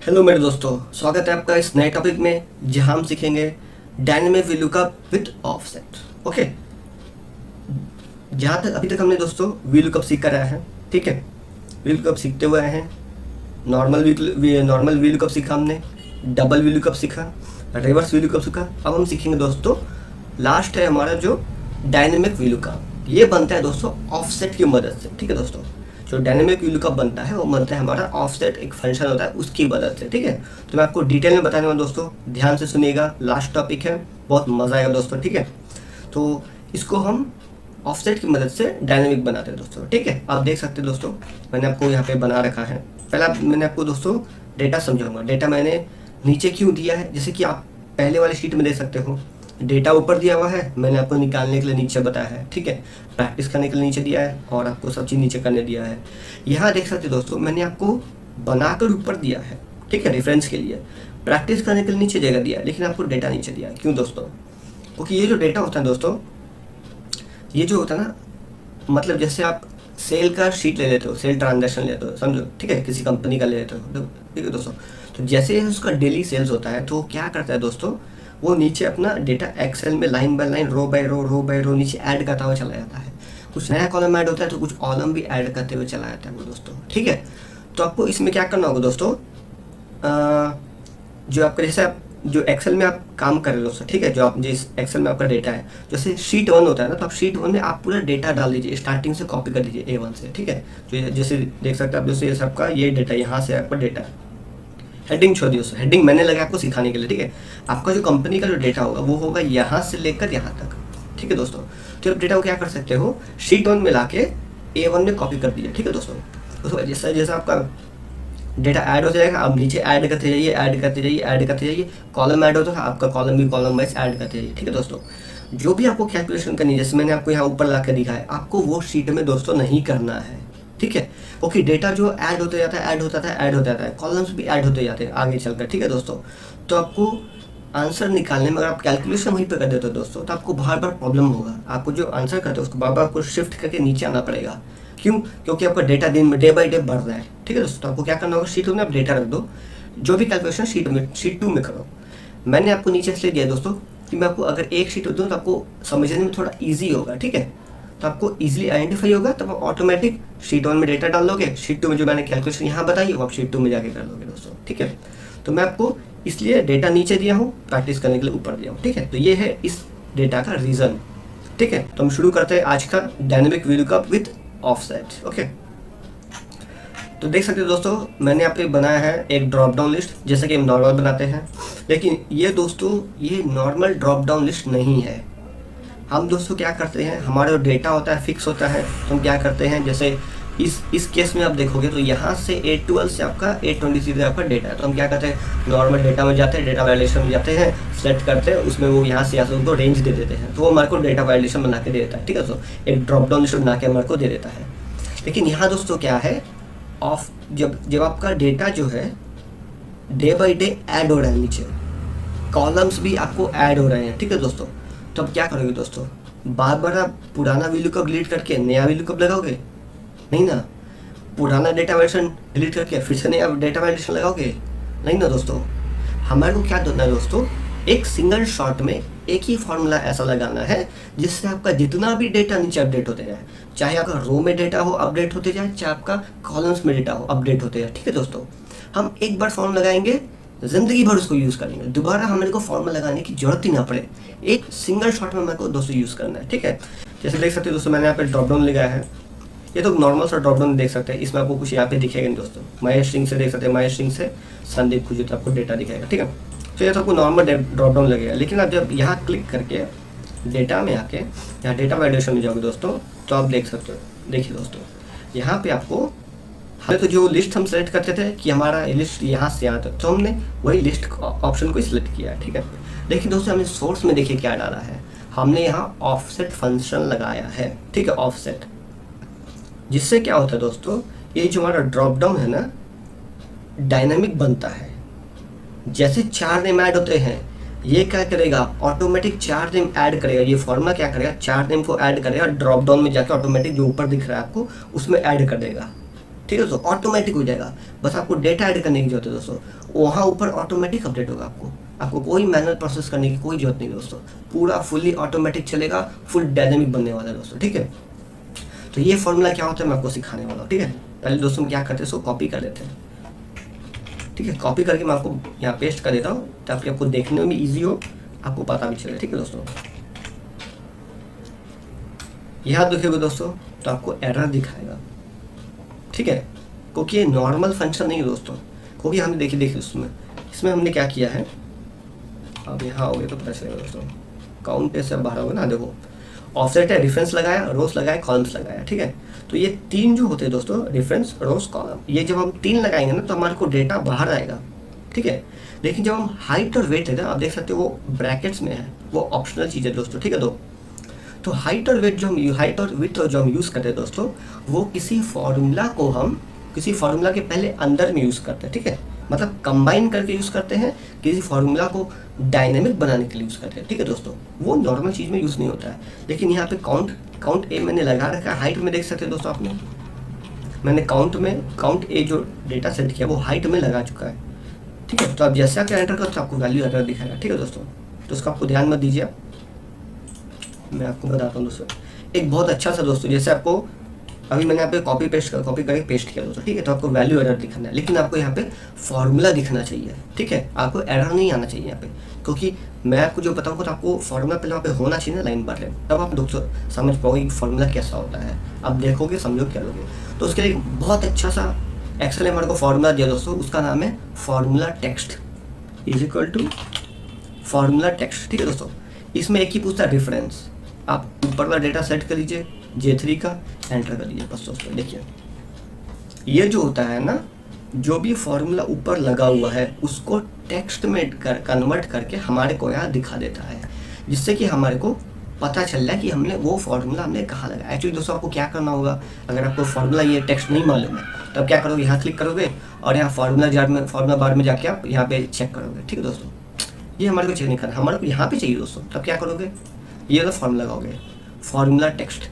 Hello मेरे दोस्तों, स्वागत है आपका इस नए टॉपिक में जहां हम सीखेंगे dynamic VLOOKUP with offset. Okay, जहां तक अभी तक हमने दोस्तों VLOOKUP सीख कर आए हैं, ठीक है। VLOOKUP सीखते हुए आए हैं। नॉर्मल VLOOKUP सीखा हमने, डबल VLOOKUP सीखा, रिवर्स VLOOKUP सीखा। अब हम सीखेंगे दोस्तों, लास्ट है हमारा जो डायनेमिक VLOOKUP। ये बनता है दोस्तों ऑफसेट की मदद से, ठीक है दोस्तों। जो डायनेमिक VLOOKUP बनता है वो बनता है हमारा ऑफसेट, एक फंक्शन होता है उसकी मदद से, ठीक है। तो मैं आपको डिटेल में बताने वाला दोस्तों, ध्यान से सुनिएगा। लास्ट टॉपिक है, बहुत मज़ा आएगा दोस्तों, ठीक है। तो इसको हम ऑफसेट की मदद से डायनेमिक बनाते हैं दोस्तों, ठीक है। आप देख सकते हैं दोस्तों, मैंने आपको यहाँ पे बना रखा है। पहला मैंने आपको दोस्तों डेटा समझाऊंगा। डेटा मैंने नीचे क्यों दिया है, जैसे कि आप पहले वाले शीट में देख सकते हो। डेटा ऊपर दिया हुआ है, मैंने आपको निकालने के लिए नीचे बताया है, ठीक है। प्रैक्टिस करने के लिए नीचे दिया है और आपको सब चीज़ नीचे करने दिया है। यहाँ देख सकते हो दोस्तों, मैंने आपको बनाकर ऊपर दिया है, ठीक है, रेफरेंस के लिए। प्रैक्टिस करने के लिए नीचे जगह दिया है, लेकिन आपको डेटा नीचे दिया है। क्यों दोस्तों? क्योंकि ये जो डेटा होता है दोस्तों, ये जो होता है ना, मतलब जैसे आप सेल का शीट ले लेते हो, सेल ट्रांजैक्शन लेते हो, समझो, ठीक है, किसी कंपनी का ले लेते हो, ठीक है दोस्तों। तो जैसे ही उसका डेली सेल्स होता है तो क्या करता है दोस्तों, वो नीचे अपना डेटा एक्सेल में line by line, row by row नीचे ऐड करता हुआ चला जाता है। कुछ नया कॉलम ऐड होता है तो कुछ कॉलम भी ऐड करते हुए चला जाता है वो दोस्तों, ठीक है। तो आपको इसमें क्या करना होगा दोस्तों, जो आपका जैसे आप जो एक्सेल में आप काम कर रहे हो दोस्तों, ठीक है, जो आप जिस एक्सेल में आपका डेटा है, जैसे शीट 1 होता है ना, तो आप शीट 1 में आप पूरा डेटा डाल दीजिए, स्टार्टिंग से कॉपी कर लीजिए A1 से, ठीक है। जो जैसे देख सकते हैं आप, जैसे सबका ये डेटा, यहाँ से आपका डेटा हेडिंग छोड़ दियो, हेडिंग मैंने लगा आपको सिखाने के लिए, ठीक है। आपका जो कंपनी का जो डेटा होगा वो होगा यहाँ से लेकर यहाँ तक, ठीक है दोस्तों। तो आप डेटा को क्या कर सकते हो, शीट 1 में ला के A1 में कॉपी कर दिया, ठीक है दोस्तों। उसके बाद जैसा जैसा आपका डेटा ऐड हो जाएगा, आप नीचे ऐड करते जाइए, ऐड करते जाइए, ऐड करते जाइए। कॉलम ऐड होता है, आपका कॉलम भी कॉलम वाइज ऐड करते जाइए, ठीक है दोस्तों। जो भी आपको कैलकुलेशन करनी है, जैसे मैंने आपको यहाँ ऊपर ला कर दिखा है, आपको वो शीट में दोस्तों नहीं करना है, ठीक है। ओके, डेटा जो ऐड होते जाता है, ऐड होता था, ऐड होता जाता है, कॉलम्स भी ऐड होते जाते हैं आगे चलकर, ठीक है दोस्तों। तो आपको आंसर निकालने में अगर आप कैलकुलेशन वहीं पे कर देते हो दोस्तों, तो आपको बार बार प्रॉब्लम होगा। आपको जो आंसर करते हो उसको बार बार आपको शिफ्ट करके नीचे आना पड़ेगा। क्यों? क्योंकि आपका डेटा दिन में डे बाई डे बढ़ रहा है, ठीक है दोस्तों। तो आपको क्या करना होगा, शीट 1 में आप डेटा रख दो, जो भी कैलकुलेशन शीट 2 में करो। मैंने आपको नीचे इसलिए दिया दोस्तों कि मैं आपको अगर एक शीट दूँ तो आपको समझने में थोड़ा ईजी होगा, ठीक है। तो आपको इजीली आइडेंटिफाई होगा, तब आप ऑटोमेटिक शीट 1 में डेटा डाल लोगे, शीट 2 में जो मैंने कैलकुलेशन यहाँ बताई वो आप शीट 2 में जाके कर लोगे दोस्तों, ठीक है। तो मैं आपको इसलिए डेटा नीचे दिया हूँ, प्रैक्टिस करने के लिए ऊपर दिया हूँ, ठीक है। तो ये है इस डेटा का रीज़न, ठीक है। तो हम शुरू करते हैं आज का dynamic VLOOKUP with offset. Okay, तो देख सकते हो दोस्तों, मैंने यहाँ पे बनाया है एक ड्रॉप डाउन लिस्ट, जैसे कि हम नॉर्मल बनाते हैं। लेकिन ये दोस्तों, ये नॉर्मल ड्रॉप डाउन लिस्ट नहीं है। हम दोस्तों क्या करते हैं, हमारा जो डेटा होता है फिक्स होता है, तो हम क्या करते हैं, जैसे इस केस में आप देखोगे तो यहाँ से A12 से आपका A23 आपका डेटा है। तो हम क्या करते हैं, नॉर्मल डेटा में जाते हैं, डेटा वैल्यूएशन में जाते हैं, सेलेक्ट करते हैं, उसमें वो यहाँ से उनको रेंज दे देते हैं, तो वो हमारे को डेटा वैल्यूएशन बना के दे देता है, ठीक है। तो एक ड्रॉप डाउन लिस्ट बना के हमारे को दे देता है। लेकिन यहाँ दोस्तों क्या है, जब आपका डेटा जो है डे बाई डे ऐड हो रहा है, नीचे कॉलम्स भी आपको ऐड हो रहे हैं, ठीक है दोस्तों। तो अब क्या करोगे दोस्तों, बार बार आप पुराना VLOOKUP डिलीट करके नया VLOOKUP लगाओगे? नहीं ना। पुराना डेटा वैल्यूएशन डिलीट करके फिर से नया डेटा वैल्यूएशन लगाओगे? नहीं ना दोस्तों। हमारे को क्या करना है दोस्तों, एक सिंगल शॉट में एक ही फॉर्मूला ऐसा लगाना है जिससे आपका जितना भी डेटा नीचे अपडेट होते जाए, चाहे आपका रो में डेटा हो अपडेट होते जाए, चाहे आपका कॉलम्स में डेटा हो अपडेट होते जाए, ठीक है दोस्तों। हम एक बार फॉर्मूला लगाएंगे, ज़िंदगी भर उसको यूज़ करेंगे, दोबारा हमारे को फॉर्मूला लगाने की जरूरत ही ना पड़े। एक सिंगल शॉट में हमारे को दोस्तों यूज़ करना है, ठीक है। जैसे देख सकते हो दोस्तों, मैंने यहाँ पे ड्रॉप डाउन लगाया है। ये तो नॉर्मल सा ड्रॉप डाउन देख सकते हैं, इसमें आपको कुछ यहाँ पे दिखेगा नहीं दोस्तों। माई स्ट्रिंग से देख सकते हैं, माई स्ट्रिंग से संदीप खुजित आपको डेटा दिखेगा, ठीक है। तो ये तो आपको नॉर्मल ड्रॉप डाउन लगेगा। लेकिन आप जब यहाँ क्लिक करके डेटा में आके यहाँ डेटा वैल्यूएशन में जाओगे दोस्तों, तो आप देख सकते हो, देखिए दोस्तों, यहाँ पे आपको हमें तो जो लिस्ट हम सेलेक्ट करते थे कि हमारा लिस्ट यहाँ से यहाँ तक, तो हमने वही लिस्ट ऑप्शन को सिलेक्ट किया है, ठीक है। लेकिन दोस्तों हमने सोर्स में देखिए क्या डाला है, हमने यहाँ ऑफसेट फंक्शन लगाया है, ठीक है, ऑफसेट। जिससे क्या होता है दोस्तों, ये जो हमारा ड्रॉप डाउन है ना, डायनामिक बनता है। जैसे 4 नेम ऐड होते हैं, ये क्या करेगा, ऑटोमेटिक 4 नेम ऐड करेगा। ये फॉर्मूला क्या करेगा, 4 नेम को ऐड करेगा, ड्रॉप डाउन में जाकर ऑटोमेटिक जो ऊपर दिख रहा है आपको उसमें ऐड कर देगा, ठीक है दोस्तों, ऑटोमेटिक हो जाएगा। बस आपको डेटा ऐड करने की जरूरत है दोस्तों, वहाँ ऊपर ऑटोमेटिक अपडेट होगा। आपको कोई मैनुअल प्रोसेस करने की कोई जरूरत नहीं दोस्तों, पूरा फुल्ली ऑटोमेटिक चलेगा, फुल डायनेमिक बनने वाला है दोस्तों, ठीक है। तो ये फॉर्मूला क्या होता है मैं आपको सिखाने वाला हूँ, ठीक है। पहले दोस्तों हम क्या करते हैं, इसको कॉपी कर लेते हैं, ठीक है। कॉपी करके मैं आपको यहाँ पेस्ट कर देता हूँ ताकि आपको देखने में भी ईजी हो, आपको पता भी चले, ठीक है दोस्तों। यहाँ देखिएगा दोस्तों तो आपको एरर दिखाएगा, ठीक है, क्योंकि ये नॉर्मल फंक्शन नहीं है दोस्तों, क्योंकि हमने देखिए इसमें हमने क्या किया है, अब यहाँ हो गए तो पता चलेगा दोस्तों। काउंट पे से बाहर होगा ना, देखो ऑफसेट है, रेफरेंस लगाया, रोज लगाया, कॉलम्स लगाया, ठीक है। तो ये तीन जो होते हैं दोस्तों, रेफरेंस, रोज, कॉलम, ये जब हम तीन लगाएंगे ना तो हमारे को डेटा बाहर आएगा, ठीक है। लेकिन जब हम हाइट और वेट है ना, आप देख सकते हो वो ब्रैकेट्स में है, वो ऑप्शनल चीज़ है दोस्तों, ठीक है। तो हाइट और वेट हाइट और विड्थ जो हम यूज़ करते हैं दोस्तों, वो किसी फार्मूला के पहले अंदर में यूज़ करते हैं, ठीक है। मतलब कंबाइन करके यूज़ करते हैं, किसी फार्मूला को डायनेमिक बनाने के लिए यूज़ करते हैं, ठीक है दोस्तों। वो नॉर्मल चीज़ में यूज़ नहीं होता है। लेकिन यहाँ पे काउंट ए मैंने लगा रखा है, हाइट में देख सकते हैं दोस्तों आपने, मैंने काउंट ए जो डेटा सेट किया वो हाइट में लगा चुका है, ठीक है। तो आप जैसे आप एंटर करो तो आपको वैल्यू एरर दिखाएगा, ठीक है दोस्तों। तो उसका आपको ध्यान मत दीजिए आप, मैं आपको बताता हूँ दोस्तों एक बहुत अच्छा सा दोस्तों, जैसे आपको अभी मैंने यहाँ पे कॉपी करके पेस्ट किया दोस्तों, ठीक है। तो आपको वैल्यू एरर दिखाना है, लेकिन आपको यहाँ पे फॉर्मूला दिखना चाहिए, ठीक है। आपको एरर नहीं आना चाहिए यहाँ पे, क्योंकि मैं आपको जो बताऊँगा तो आपको फॉर्मूला पहले वहाँ पे होना चाहिए ना, लाइन पर है, तब आप दोस्तों समझ पाओगे कि फॉर्मूला कैसा होता है। आप देखोगे, समझो क्या लोगे। तो उसके लिए बहुत अच्छा सा एक्सेल हमारे को फॉर्मूला दिया दोस्तों, उसका नाम है formula text is equal to formula text, ठीक है दोस्तों। इसमें एक ही पूछता है रेफरेंस, आप ऊपर वाला डेटा सेट कर लीजिए J3 का, एंटर कर लीजिए बस दोस्तों। देखिए ये जो होता है ना, जो भी फॉर्मूला ऊपर लगा हुआ है उसको टेक्स्ट में कन्वर्ट करके हमारे को यहाँ दिखा देता है, जिससे कि हमारे को पता चल रहा है कि हमने वो फॉर्मूला हमने कहाँ लगाया। एक्चुअली दोस्तों आपको क्या करना होगा, अगर आपको फॉर्मूला ये टेक्स्ट नहीं मालूम है तो आप क्या करोगे, यहाँ क्लिक करोगे और यहाँ फॉर्मूला बार में जाके आप यहाँ पे चेक करोगे, ठीक है दोस्तों। ये हमारे को चेक नहीं करना, हमारे को यहाँ पे चाहिए दोस्तों। तब क्या करोगे, ये वाला फॉर्मूला लगाओगे, फॉर्मूला टेक्स्ट।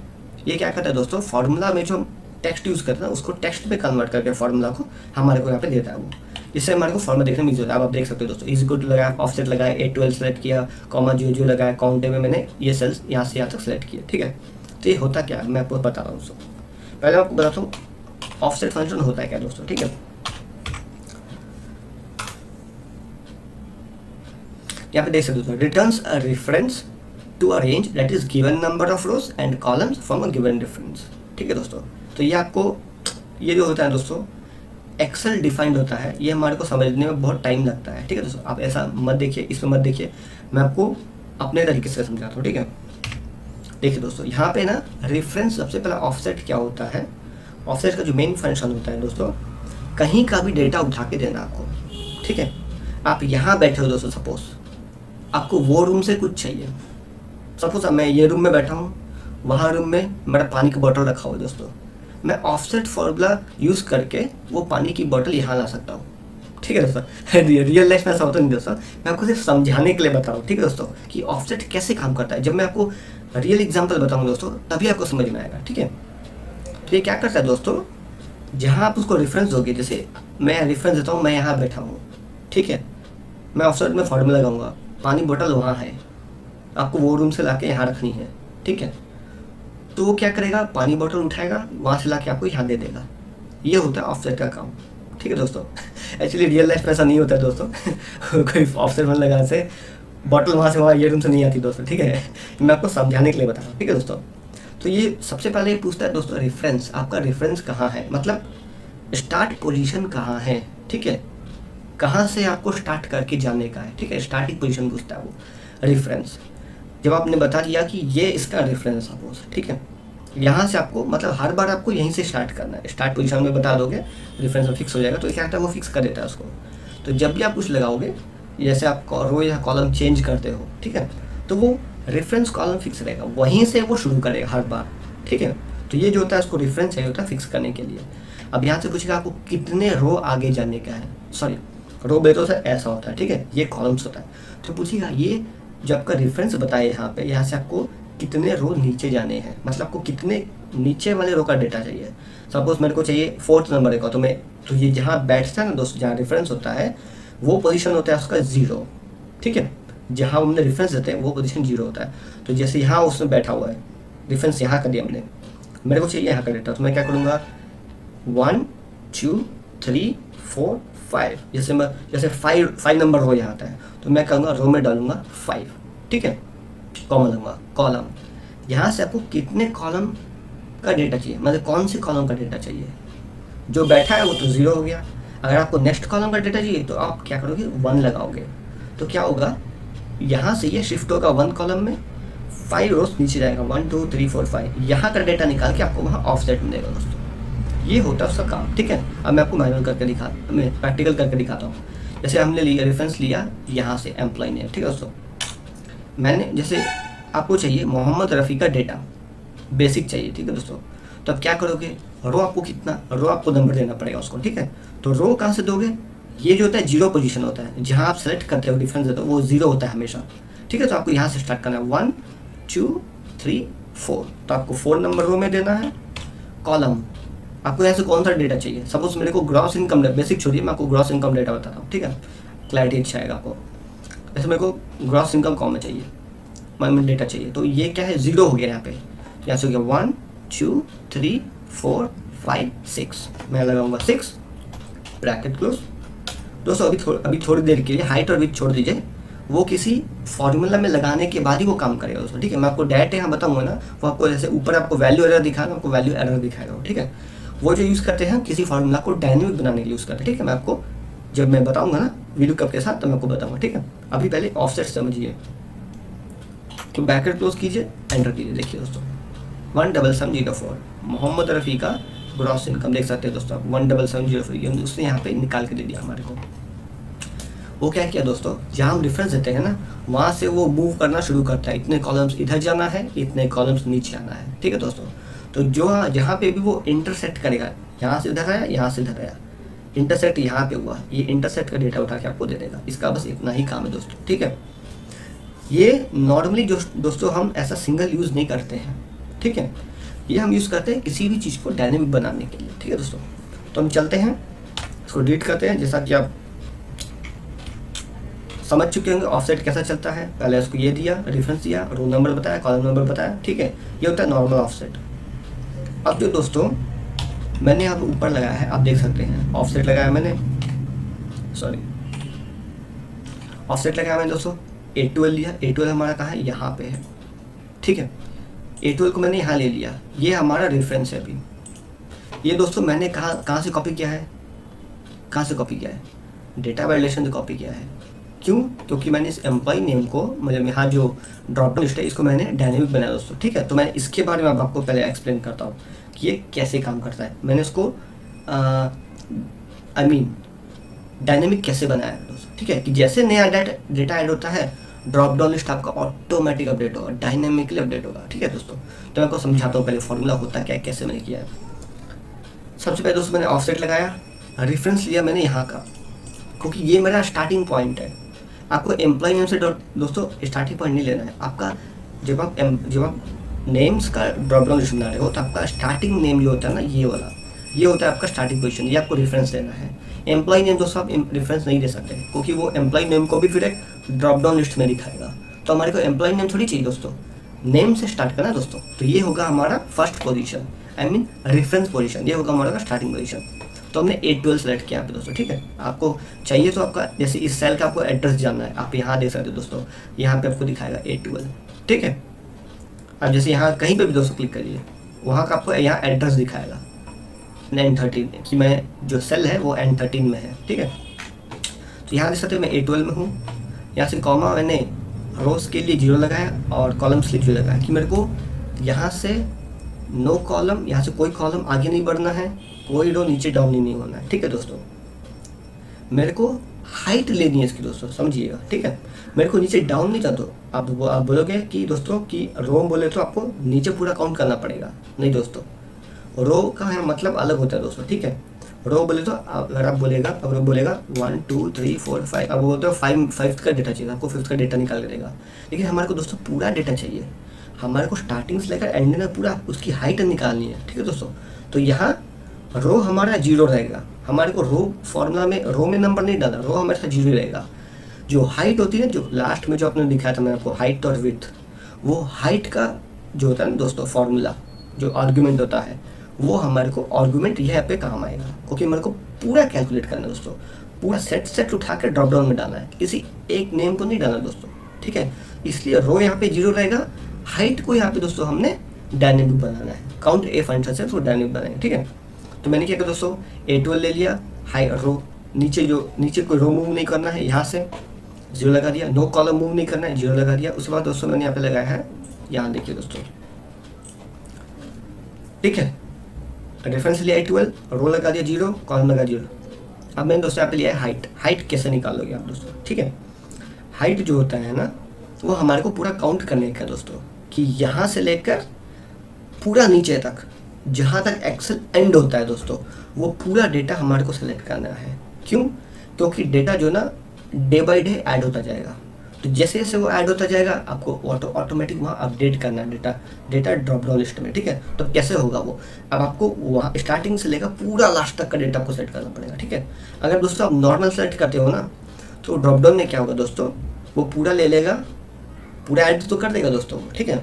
ये क्या करता है दोस्तों, फॉर्मूला में जो हम टेक्स्ट यूज़ करते हैं ना उसको टेक्स्ट में कन्वर्ट करके फॉर्मूला को हमारे को यहाँ पे देता है वो, जिससे हमारे को फॉर्मूला देखने में ईजी होता है। अब आप देख सकते हो दोस्तों, इज इक्वल टू लगाया, ऑफसेट लगाया, A12 सेलेक्ट किया, कॉमा जो लगाया, काउंट में मैंने ये सेल्स यहाँ से यहाँ तक सेलेक्ट किए, ठीक है। तो ये होता क्या है मैं आपको बता रहा हूँ दोस्तों। पहले आपको बताता हूँ ऑफसेट फंक्शन होता है क्या दोस्तों, ठीक है। यहाँ पे देख सकते हो, returns a reference to a range that is given number of rows and columns from a given reference, ठीक है दोस्तों। तो ये आपको, ये जो होता है दोस्तों एक्सेल डिफाइंड होता है, ये हमारे को समझने में बहुत टाइम लगता है, ठीक है दोस्तों। आप ऐसा मत देखिए, इसमें मत देखिए, मैं आपको अपने तरीके से समझाता हूँ, ठीक है। देखिए दोस्तों यहाँ पे ना रेफरेंस, सबसे पहला ऑफसेट क्या होता है, ऑफसेट का जो मेन फंक्शन होता है दोस्तों, कहीं का भी डेटा उठा के देना आपको, ठीक है। आप यहाँ बैठे हो दोस्तों, सपोज आपको वो रूम से कुछ चाहिए, सपोज मैं ये रूम में बैठा हूँ, वहाँ रूम में मेरा पानी का बोतल रखा हुआ है दोस्तों, मैं ऑफसेट फॉर्मूला यूज़ करके वो पानी की बोतल यहाँ ला सकता हूँ, ठीक है दोस्तों। रियल लाइफ में ऐसा होता नहीं दोस्तों, मैं आपको सिर्फ समझाने के लिए बता रहा हूँ, ठीक है दोस्तों, कि ऑफसेट कैसे काम करता है। जब मैं आपको रियल एग्जांपल बताऊँगा दोस्तों तभी आपको समझ में आएगा, ठीक है। तो ये क्या करता है दोस्तों, जहाँ आप उसको रेफरेंस दोगे, जैसे मैं रेफरेंस देता हूँ, मैं यहाँ बैठा हूँ, ठीक है, मैं ऑफसेट में फॉर्मूला लगाऊंगा, पानी बोतल वहाँ है, आपको वो रूम से लाके यहाँ रखनी है, ठीक है। तो वो क्या करेगा, पानी बोतल उठाएगा, वहाँ से लाके आपको यहाँ दे देगा। ये होता है ऑफसेट का काम, ठीक है दोस्तों। एक्चुअली रियल लाइफ में ऐसा नहीं होता है दोस्तों। कोई ऑफसेट मन लगाने से बोतल वहाँ से वहाँ ये रूम से नहीं आती दोस्तों, ठीक है। मैं आपको समझाने के लिए बता रहा हूँ, ठीक है दोस्तों। तो ये सबसे पहले ये पूछता है दोस्तों रेफरेंस, आपका रेफरेंस कहाँ है, मतलब स्टार्ट पोजीशन कहाँ है, ठीक है, कहाँ से आपको स्टार्ट करके जाने का है, ठीक है। स्टार्टिंग पोजीशन पूछता है वो रेफरेंस। जब आपने बता दिया कि ये इसका रेफरेंस सपोज, ठीक है, यहाँ से आपको मतलब हर बार आपको यहीं से स्टार्ट करना है, स्टार्ट पोजीशन में बता दोगे, रेफरेंस में फिक्स हो जाएगा। तो क्या होता है, वो फिक्स कर देता है उसको। तो जब भी आप कुछ लगाओगे, जैसे आप रो या कॉलम चेंज करते हो, ठीक है, तो वो रेफरेंस कॉलम फिक्स रहेगा, वहीं से वो शुरू करेगा हर बार, ठीक है। तो ये जो होता है उसको रेफरेंस चाहिए होता है फिक्स करने के लिए। अब यहाँ से पूछेगा आपको कितने रो आगे जाने का है, सॉरी रो बेटो से ऐसा होता है, ठीक है, ये कॉलम्स होता है। तो पूछेगा ये जो आपका रेफरेंस बताए यहाँ पे, यहाँ से आपको कितने रो नीचे जाने हैं, मतलब आपको कितने नीचे वाले रो का डेटा चाहिए। सपोज मेरे को चाहिए 4th नंबर का, तो ये जहाँ बैठता है ना दोस्तों, जहाँ रेफरेंस होता है वो पोजीशन होता है उसका 0, ठीक है। जहाँ हमने रेफरेंस देते हैं वो पोजीशन 0 होता है। तो जैसे यहाँ उसमें बैठा हुआ है, रेफरेंस यहाँ कर दिया हमने, मेरे को चाहिए यहाँ का डेटा, तो मैं क्या करूँगा 1 2 3 4 5, जैसे 5 नंबर रो यहाँ आता है तो मैं कहूँगा रो में डालूंगा 5, ठीक है। कॉमन लूँगा कॉलम, यहाँ से आपको कितने कॉलम का डेटा चाहिए, मतलब कौन से कॉलम का डेटा चाहिए। जो बैठा है वो तो 0 हो गया। अगर आपको नेक्स्ट कॉलम का डेटा चाहिए तो आप क्या करोगे 1 लगाओगे, तो क्या होगा यहाँ से ये शिफ्ट होगा 1 कॉलम में, 5 रोज नीचे जाएगा 1 2 3 4 5, यहाँ का डेटा निकाल के आपको वहाँ ऑफसेट मिलेगा दोस्तों। ये होता है उसका काम, ठीक है। अब मैं आपको मैनुअल मैं प्रैक्टिकल करके दिखाता हूँ। जैसे हमने रेफरेंस लिया यहाँ से एम्प्लॉय नेम, ठीक है दोस्तों। मैंने जैसे आपको चाहिए मोहम्मद रफ़ी का डेटा बेसिक चाहिए, ठीक है दोस्तों। तो अब क्या करोगे, रो आपको कितना, रो आपको नंबर देना पड़ेगा उसको, ठीक है। तो रो कहाँ से दोगे, ये जो होता है 0 पोजीशन होता है, जहाँ आप सेलेक्ट करते हो डिफरेंस देते हो वो 0 होता है हमेशा, ठीक है। तो आपको यहाँ से स्टार्ट करना है 1 2 3 4, तो आपको 4 नंबर रो में देना है। कॉलम आपको यहाँ से कौन सा डेटा चाहिए, सपोज मेरे को ग्रॉस इनकम, बेसिक छोड़िए मैं आपको ग्रॉस इनकम डेटा बताता हूँ, ठीक है। क्लैरिटी अच्छा आएगा आपको। जैसे मेरे को ग्रॉस इनकम कॉम में चाहिए, में डेटा चाहिए, तो ये क्या है 0 हो गया यहाँ पे, यहाँ से हो गया 1 2 3 4 5 6, मैं लगाऊंगा 6 ब्रैकेट क्लोज। दोस्तों अभी थोड़ी देर के लिए हाइट और विड्थ छोड़ दीजिए, वो किसी फॉर्मूला में लगाने के बाद ही वो काम करेगा दोस्तों, ठीक है। मैं आपको डायरेक्ट यहाँ बताऊंगा ना, वो आपको जैसे ऊपर आपको वैल्यू एरर दिखाएगा, आपको वैल्यू एरर दिखाएगा, ठीक है। वो जो यूज़ करते हैं किसी फार्मूला को डायनेमिक बनाने के लिए यूज़ करते हैं, ठीक है। मैं आपको जब मैं बताऊंगा ना वीडियो कप के साथ तो मैं आपको बताऊंगा, ठीक है। अभी पहले ऑफसेट समझिए, तो ब्रैकेट क्लोज कीजिए, एंटर कीजिए। देखिए दोस्तों 17704 मोहम्मद रफ़ी का ग्रॉस इनकम देख सकते हैं दोस्तों आप 17704, उसने यहाँ पे निकाल के दे दिया हमारे को। वो क्या किया दोस्तों, जहाँ हम रेफरेंस देते हैं ना वहाँ से वो मूव करना शुरू करता है, इतने कॉलम्स इधर जाना है, इतने कॉलम्स नीचे आना है, ठीक है दोस्तों। तो जो जहाँ पे भी वो इंटरसेक्ट करेगा, यहाँ से इधर आया, यहाँ से इधर आया, इंटरसेक्ट यहाँ पे हुआ, ये इंटरसेक्ट का डेटा उठा के आपको दे देगा। इसका बस इतना ही काम है दोस्तों, ठीक है। ये नॉर्मली जो दोस्तों हम ऐसा सिंगल यूज़ नहीं करते हैं, ठीक है। ये हम यूज़ करते हैं किसी भी चीज़ को डायनेमिक बनाने के लिए, ठीक है दोस्तों। तो हम चलते हैं, इसको डिलीट करते हैं। जैसा कि आप समझ चुके होंगे ऑफसेट कैसा चलता है, पहले उसको ये दिया, रेफरेंस दिया, रो नंबर बताया, कॉलम नंबर बताया, ठीक है। ये होता है नॉर्मल ऑफसेट। अब जो दोस्तों मैंने यहाँ ऊपर लगाया है, आप देख सकते हैं ऑफसेट लगाया मैंने, सॉरी ऑफसेट लगाया मैंने दोस्तों, A12 लिया। A12 हमारा कहाँ है, यहाँ पे है, ठीक है। A12 को मैंने यहाँ ले लिया, ये हमारा रेफरेंस है अभी। ये दोस्तों मैंने कहाँ से कॉपी किया है, कहाँ से कॉपी किया है, डेटा वैलिडेशन से कॉपी किया है। क्यों, क्योंकि मैंने इस एम्प्लॉय नेम को, मतलब यहाँ जो ड्रॉप डाउन लिस्ट है इसको मैंने डायनेमिक बनाया दोस्तों, ठीक है। तो मैं इसके बारे में आपको पहले एक्सप्लेन करता हूँ कि ये कैसे काम करता है। मैंने इसको डायनेमिक कैसे बनाया है दोस्तों, ठीक है। कि जैसे नया डेटा ऐड होता है ड्रॉप डाउन लिस्ट आपका ऑटोमेटिक अपडेट होगा, डायनेमिकली अपडेट होगा, ठीक है दोस्तों। तो मैं आपको समझाता हूँ पहले फॉर्मूला होता क्या है, कैसे मैंने किया है। सबसे पहले दोस्तों मैंने ऑफसेट लगाया, रेफरेंस लिया मैंने यहाँ का, क्योंकि ये मेरा स्टार्टिंग पॉइंट है। आपको एम्प्लॉय नेम से दोस्तों स्टार्टिंग पॉइंट नहीं लेना है आपका। जब आप नेम्स का ड्रॉप डाउन लिस्ट बना रहे हो तो आपका स्टार्टिंग नेम जो होता है ना, ये वाला, ये होता है आपका स्टार्टिंग पोजीशन, ये आपको रेफरेंस देना है। एम्प्लॉय नेम दोस्तों आप रेफरेंस नहीं दे सकते, क्योंकि वो एम्प्लॉय नेम को भी फिर एक ड्रॉप डाउन लिस्ट में दिखाएगा। तो हमारे को एम्प्लॉय नेम थोड़ी चाहिए दोस्तों, नेम से स्टार्ट करना दोस्तों। तो ये होगा हमारा फर्स्ट पोजीशन, रेफरेंस पोजीशन, ये होगा हमारा स्टार्टिंग पोजीशन। तो हमने A12 सेलेक्ट किया यहाँ पे दोस्तों, ठीक है। आपको चाहिए तो आपका जैसे इस सेल का आपको एड्रेस जानना है, आप यहाँ देख सकते हो दोस्तों, यहाँ पे आपको दिखाएगा A12, ठीक है। अब जैसे यहाँ कहीं पे भी दोस्तों क्लिक करिए, वहाँ का आपको यहाँ एड्रेस दिखाएगा N13 कि मैं जो सेल है वो N13 में है, ठीक है। तो यहाँ देख सकते हो मैं A12 में हूँ। यहाँ से कॉमा मैंने रोज के लिए 0 लगाया और कॉलम्स के लिए 0 लगाया कि मेरे को यहाँ से नो कॉलम, यहाँ से कोई कॉलम आगे नहीं बढ़ना है, कोई रो नीचे डाउन ही नहीं होना है, ठीक है दोस्तों। मेरे को हाइट लेनी है इसकी दोस्तों, समझिएगा, ठीक है। मेरे को नीचे डाउन नहीं चाहता। आप बोलोगे कि दोस्तों कि रो बोले तो आपको नीचे पूरा काउंट करना पड़ेगा, नहीं दोस्तों, रो का है मतलब अलग होता है दोस्तों, ठीक है। रो बोले तो अगर आप बोलेगा 1 2 3 4 5, अब बोलते हो 5 का डेटा चाहिए आपको, 5th का डेटा निकाल के देगा। लेकिन हमारे को दोस्तों पूरा डेटा चाहिए, हमारे को स्टार्टिंग से लेकर एंडिंग में पूरा उसकी हाइट निकालनी है, ठीक है दोस्तों। तो यहाँ रो हमारा 0 रहेगा, हमारे को रो फॉर्मूला में रो में नंबर नहीं डालना, रो हमारे साथ 0 रहेगा। जो हाइट होती है, जो लास्ट में जो आपने दिखाया था मैंने आपको, हाइट और विड्थ, वो हाइट का जो होता है ना दोस्तों फॉर्मूला, जो आर्ग्यूमेंट होता है, वो हमारे को आर्ग्यूमेंट यहाँ पे काम आएगा, क्योंकि हमारे को पूरा कैलकुलेट करना है दोस्तों, पूरा सेट उठा के ड्रॉप डाउन में डालना है, किसी एक नेम को नहीं डालना दोस्तों, ठीक है। इसलिए रो यहाँ पे 0 रहेगा, हाइट को यहाँ पे दोस्तों हमने डायनेमिक बनाना है, काउंट ए फंक्शन से उसको डायनेमिक बनाएंगे, ठीक है। तो मैंने क्या किया दोस्तों, A12 ले लिया, हाई रो नीचे कोई रो मूव नहीं करना है, यहाँ से 0 लगा दिया, नो कॉलम मूव नहीं करना है, 0 लगा दिया। उसके बाद दोस्तों मैंने यहाँ पे लगाया है, यहाँ देखिए दोस्तों, ठीक है, रेफरेंस लिया A12, रो लगा दिया 0, कॉलम लगा 0। अब मैंने दोस्तों यहाँ पे लिया है हाइट। हाइट कैसे निकालोगे आप दोस्तों, ठीक है। हाइट जो होता है ना, वो हमारे को पूरा काउंट करने का दोस्तों, कि यहाँ से लेकर पूरा नीचे तक, जहाँ तक एक्सेल एंड होता है दोस्तों, वो पूरा डेटा हमारे को सेलेक्ट करना है। क्यों? क्योंकि डेटा जो ना डे बाय डे ऐड होता जाएगा, तो जैसे जैसे वो ऐड होता जाएगा आपको ऑटोमेटिक वहाँ अपडेट करना है डेटा ड्रॉप डाउन लिस्ट में, ठीक है। तो कैसे होगा वो, अब आपको वहाँ स्टार्टिंग से लेकर पूरा लास्ट तक का डेटा आपको सेट करना पड़ेगा, ठीक है। अगर दोस्तों आप नॉर्मल सेलेक्ट करते हो ना, तो ड्रॉप डाउन में क्या होगा दोस्तों, वो पूरा ले लेगा, पूरा ऐड तो कर देगा दोस्तों, ठीक है।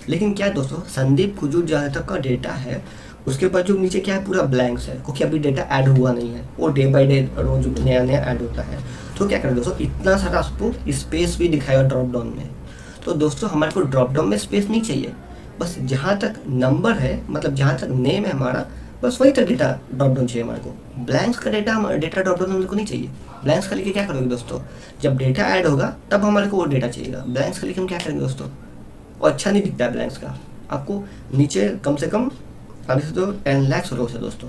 लेकिन क्या है दोस्तों, संदीप खुजूर जहाँ तक का डेटा है, उसके बाद जो नीचे क्या है, पूरा ब्लैंक्स है, क्योंकि अभी डेटा ऐड हुआ नहीं है, वो डे बाय डे रोज नया नया ऐड होता है। तो क्या करें दोस्तों, इतना सारा आपको स्पेस भी दिखाएगा ड्रॉप डाउन में। तो दोस्तों हमारे को ड्रॉप डाउन में स्पेस नहीं चाहिए, बस जहाँ तक नंबर है, मतलब जहाँ तक नेम है हमारा, बस वहीं तक डेटा ड्रॉप डाउन चाहिए हमारे को। ब्लैंक्स का डेटा ड्रॉप डाउन हमारे को नहीं चाहिए। ब्लैंक्स का लिखे क्या करोगे दोस्तों, जब डेटा ऐड होगा तब हमारे को वो डेटा चाहिएगा। ब्लैंक्स का लिखे हम क्या करेंगे दोस्तों, और अच्छा नहीं दिखता है ब्लैंक्स का। आपको नीचे कम से कम अभी से तो 10 लाख रोज है दोस्तों,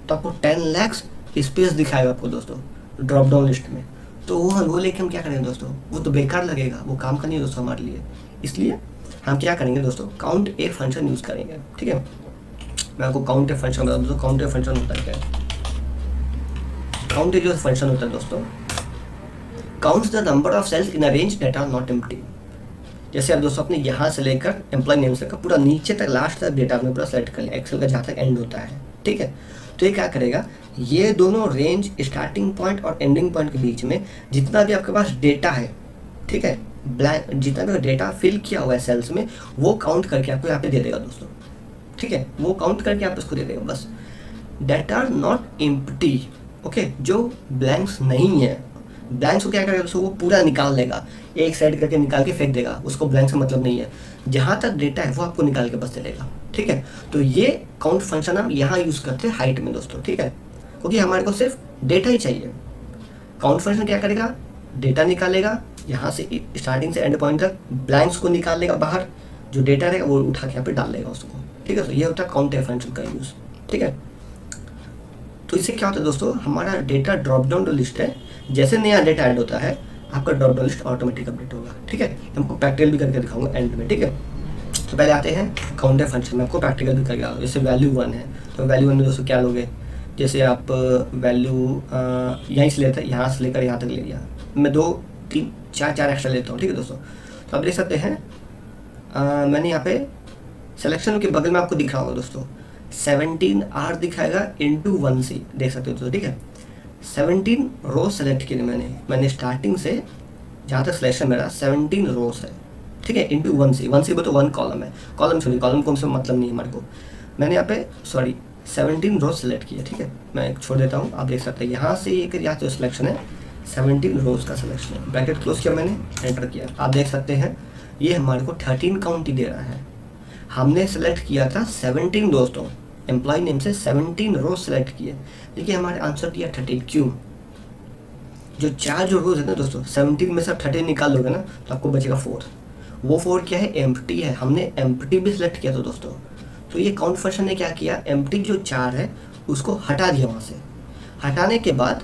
तो आपको 10 लाख स्पेस दिखाएगा आपको दोस्तों ड्रॉप डाउन लिस्ट में। तो वो लेके हम क्या करेंगे दोस्तों, वो तो बेकार लगेगा, वो काम का नहीं है दोस्तों हमारे लिए। इसलिए हम क्या करेंगे दोस्तों, काउंट ए फंक्शन यूज़ करेंगे, ठीक है। मैं आपको काउंट ए फंक्शन बता दूँ दोस्तों, काउंट ए फंक्शन होता है क्या है। काउंट ए जो फंक्शन होता है दोस्तों, counts the number of cells in a range that are not empty. जैसे आप दोस्तों अपने यहाँ से लेकर एम्प्लॉय नेम से पूरा नीचे तक लास्ट तक डेटा आपने पूरा सेलेक्ट कर लिया, एक्सेल का जहाँ तक एंड होता है, ठीक है। तो ये क्या करेगा, ये दोनों रेंज स्टार्टिंग पॉइंट और एंडिंग पॉइंट के बीच में जितना भी आपके पास डेटा है, ठीक है, ब्लैंक जितना भी डेटा फिल किया हुआ है सेल्स में, वो काउंट करके आपको यहाँ पे दे देगा दोस्तों, ठीक है। वो काउंट करके आप इसको दे देगा बस, that are not empty, okay. जो ब्लैंक्स नहीं है, ब्लैंक्स को क्या करेगा दोस्तों, वो पूरा निकाल लेगा, एक साइड करके निकाल के फेंक देगा, उसको ब्लैंक से मतलब नहीं है। जहाँ तक डेटा है वो आपको निकाल के बस दे देगा, ठीक है। तो ये काउंट फंक्शन हम यहाँ यूज़ करते हैं हाइट में दोस्तों, ठीक है, क्योंकि हमारे को सिर्फ डेटा ही चाहिए। काउंट फंक्शन क्या करेगा, डेटा निकालेगा, यहाँ से स्टार्टिंग से एंड पॉइंट तक ब्लैंक्स को निकाल लेगा बाहर, जो डेटा रहेगा वो उठा के यहाँ पे डाल देगा उसको, ठीक है। तो ये होता है काउंट फंक्शन का यूज़, ठीक है। तो इससे क्या होता है दोस्तों, हमारा डेटा ड्रॉप डाउन लिस्ट है, जैसे नया डेटा ऐड होता है आपका drop down list automatic update होगा, ठीक है। हमको प्रैक्टिकल भी करके दिखाऊंगा एंड में, ठीक है। तो पहले आते हैं काउंटर फंक्शन में, आपको प्रैक्टिकल भी करके, जैसे वैल्यू 1 है, तो वैल्यू 1 में दोस्तों क्या लोगे, जैसे आप वैल्यू यहीं से लेते हैं, यहाँ से लेकर यहाँ तक ले लिया, मैं 2 3 4 एक्स्ट्रा लेता हूँ, ठीक है दोस्तों। तो आप देख सकते हैं मैंने यहाँ पे सिलेक्शन के बगल में आपको दिख रहा होगा दोस्तों 17R दिखाएगा इंटू 1C, देख सकते हो दोस्तों, ठीक है। 17 रो सेलेक्ट किए मैंने स्टार्टिंग से जहाँ तक सिलेक्शन मेरा 17 रोज है, ठीक है, इंटू 1C, 1C वो तो 1 कॉलम है, कॉलम छोड़िए, कॉलम को मतलब नहीं है हमारे को। मैंने यहाँ पे 17 रोज सेलेक्ट किया, ठीक है। मैं छोड़ देता हूँ, आप देख सकते हैं यहाँ से एक यहाँ जो सिलेक्शन है 17 रोज का सिलेक्शन है, ब्रैकेट क्लोज किया मैंने, एंटर किया, आप देख सकते हैं ये हमारे को 13 काउंट ही दे रहा है। हमने सेलेक्ट किया था 17 दोस्तों, एम्प्लॉय नेम से 17 रोज सेलेक्ट किए, देखिए हमारे आंसर दिया 13। क्यों? जो 4 जो रोज है ना दोस्तों, 17 में से आप 13 निकाल लोगे ना तो आपको बचेगा 4। वो 4 क्या है, एम्प्टी है, हमने एम्प्टी भी सिलेक्ट किया था दोस्तों। तो ये काउंट फंक्शन ने क्या किया, एम्प्टी जो 4 है उसको हटा दिया वहाँ से, हटाने के बाद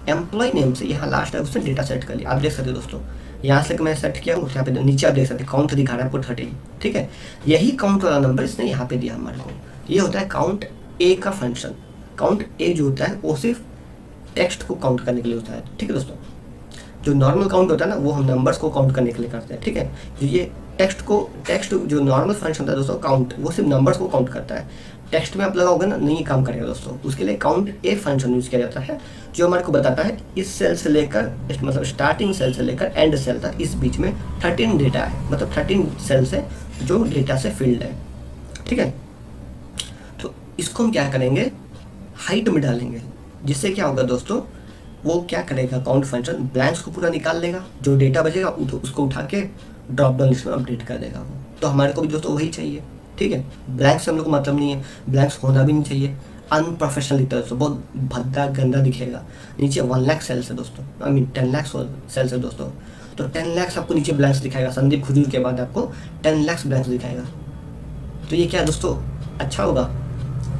एम्प्लॉय नेम से यहाँ लास्ट है उसने डेटा सेट कर लिया, आप देख सकते हो दोस्तों, यहाँ से मैं सेट किया यहाँ पे नीचे आप देख सकते हैं काउंट दिखा रहा है आपको 13, ठीक है। यही काउंट वाला नंबर इसने यहाँ पे दिया हमारे को, ये होता है काउंट ए का फंक्शन। काउंट ए जो होता है वो सिर्फ टेक्स्ट को काउंट करने के लिए होता है, ठीक है दोस्तों। जो नॉर्मल काउंट होता है ना वो हम नंबर्स को काउंट करने के लिए करते हैं, ठीक है। जो ये टेक्स्ट जो नॉर्मल फंक्शन होता है दोस्तों, काउंट, वो सिर्फ नंबर्स को काउंट करता है। टेक्स्ट में आप लगाओगे ना, नहीं काम करेगा दोस्तों। उसके लिए काउंट ए फंक्शन यूज़ किया जाता है, जो हमारे को बताता है इस सेल से लेकर, मतलब स्टार्टिंग सेल से लेकर एंड सेल तक इस बीच में 13 डेटा है, मतलब 13 सेल से जो डेटा से फिल्ड है, ठीक है। तो इसको हम क्या करेंगे, हाइट में डालेंगे, जिससे क्या होगा दोस्तों, वो क्या करेगा, काउंट फंक्शन ब्लैंक्स को पूरा निकाल लेगा, जो डेटा बचेगा उसको उठा के ड्रॉप डाउन लिस्ट में अपडेट कर देगा वो। तो हमारे को भी दोस्तों वही चाहिए, ठीक है। ब्लैंक्स से हम लोग को मतलब नहीं है, ब्लैंक्स होना भी नहीं चाहिए। अनप्रोफेशनल दिखता है दोस्तों, बहुत भद्दा गंदा दिखेगा। नीचे 1 लाख सेल्स है दोस्तों, आई मीन 10 लाख सेल्स है दोस्तों। तो 10 लाख आपको नीचे ब्लैंक्स दिखाएगा, संदीप खुजूर के बाद आपको 10 लाख ब्लैंक्स दिखाएगा। तो ये क्या दोस्तों अच्छा होगा,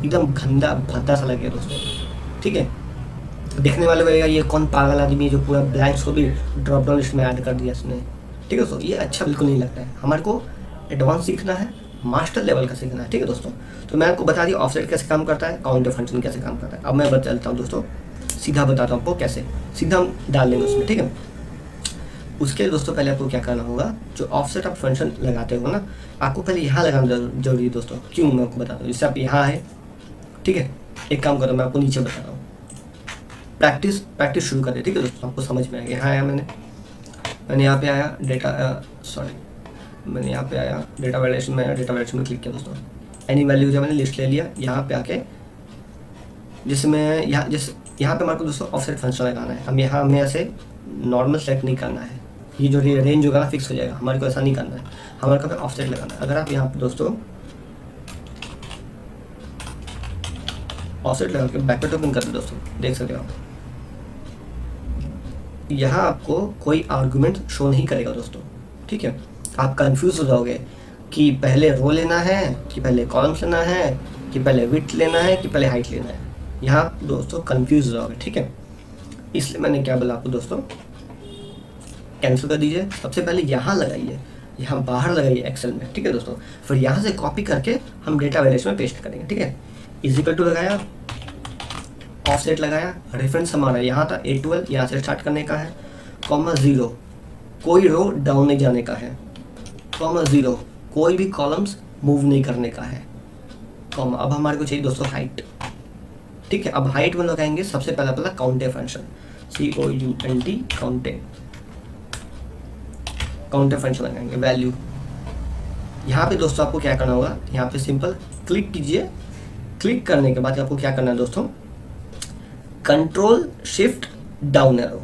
एकदम गंदा भद्दा सा लगेगा दोस्तों, ठीक है। देखने वाले लगेगा ये कौन पागल आदमी है जो पूरा ब्लैंक्स को भी ड्रॉप डाउन लिस्ट में ऐड कर दिया इसने, ठीक है दोस्तों। ये अच्छा बिल्कुल नहीं लगता है। हमारे को एडवांस सीखना है, मास्टर लेवल का सीखना है, ठीक है दोस्तों। तो मैं आपको बता दिया ऑफसेट कैसे काम करता है, काउंटर फंक्शन कैसे काम करता है। अब मैं बता हूँ दोस्तों, सीधा बताता हूँ आपको कैसे, सीधा हम डाल देंगे उसमें, ठीक है। उसके लिए दोस्तों पहले आपको क्या करना होगा, जो ऑफसेट आप फंक्शन लगाते हो ना, आपको पहले यहाँ लगाना जरूरी है दोस्तों। क्यों, मैं आपको बताता हूँ। जैसे आप यहाँ है, ठीक है, एक काम करो, मैं आपको नीचे बता रहा हूँ। प्रैक्टिस शुरू करें, ठीक है दोस्तों, आपको समझ में आएगा। यहाँ आया मैंने यहाँ पे आया मैंने यहाँ पे आया डेटा वैलिडेशन में, डेटा वैलिडेशन में क्लिक किया दोस्तों। एनी वैल्यू जो मैंने लिस्ट ले लिया, यहाँ पे आके जिसमें यहाँ पे हमारे को दोस्तों ऑफसेट फंक्शन लगाना है। हम यहाँ हमें ऐसे नॉर्मल सेलेक्ट नहीं करना है, ये जो रेंज होगा ना फिक्स हो जाएगा, हमारे को ऐसा नहीं करना है, हमारे को ऑफसेट लगाना है। अगर आप यहाँ पे दोस्तों ऑफसेट लगा के बैकवर्ड ओपन कर दो दोस्तों, देख सकते हो आप, यहाँ आपको कोई आर्गुमेंट शो नहीं करेगा दोस्तों, ठीक है। आप कंफ्यूज हो जाओगे कि पहले रो लेना है कि पहले कॉलम्स लेना है कि पहले विड्थ लेना है कि पहले हाइट लेना है, यहाँ दोस्तों कंफ्यूज हो जाओगे, ठीक है। इसलिए मैंने क्या बोला आपको दोस्तों, कैंसिल कर दीजिए। सबसे पहले यहाँ लगाइए, यहाँ बाहर लगाइए एक्सेल में, ठीक है दोस्तों। फिर यहाँ से कॉपी करके हम डेटा वैल्यूज में पेस्ट करेंगे, ठीक है। इक्वल टू लगाया, ऑफसेट लगाया, रेफरेंस हमारा यहाँ था A12, यहाँ से स्टार्ट करने का है, कॉमा 0, कोई रो डाउन नहीं जाने का है, कॉमा 0, कोई भी कॉलम्स मूव नहीं करने का है, कॉमा। अब हमारे को चाहिए दोस्तों हाइट, ठीक है। अब हाइट में लगाएंगे सबसे पहला काउंटे फंक्शन, COUNT काउंटे फंक्शन लगाएंगे, वैल्यू। यहाँ पे दोस्तों आपको क्या करना होगा, यहाँ पे सिंपल क्लिक कीजिए। क्लिक करने के बाद आपको क्या करना है दोस्तों, control shift down arrow,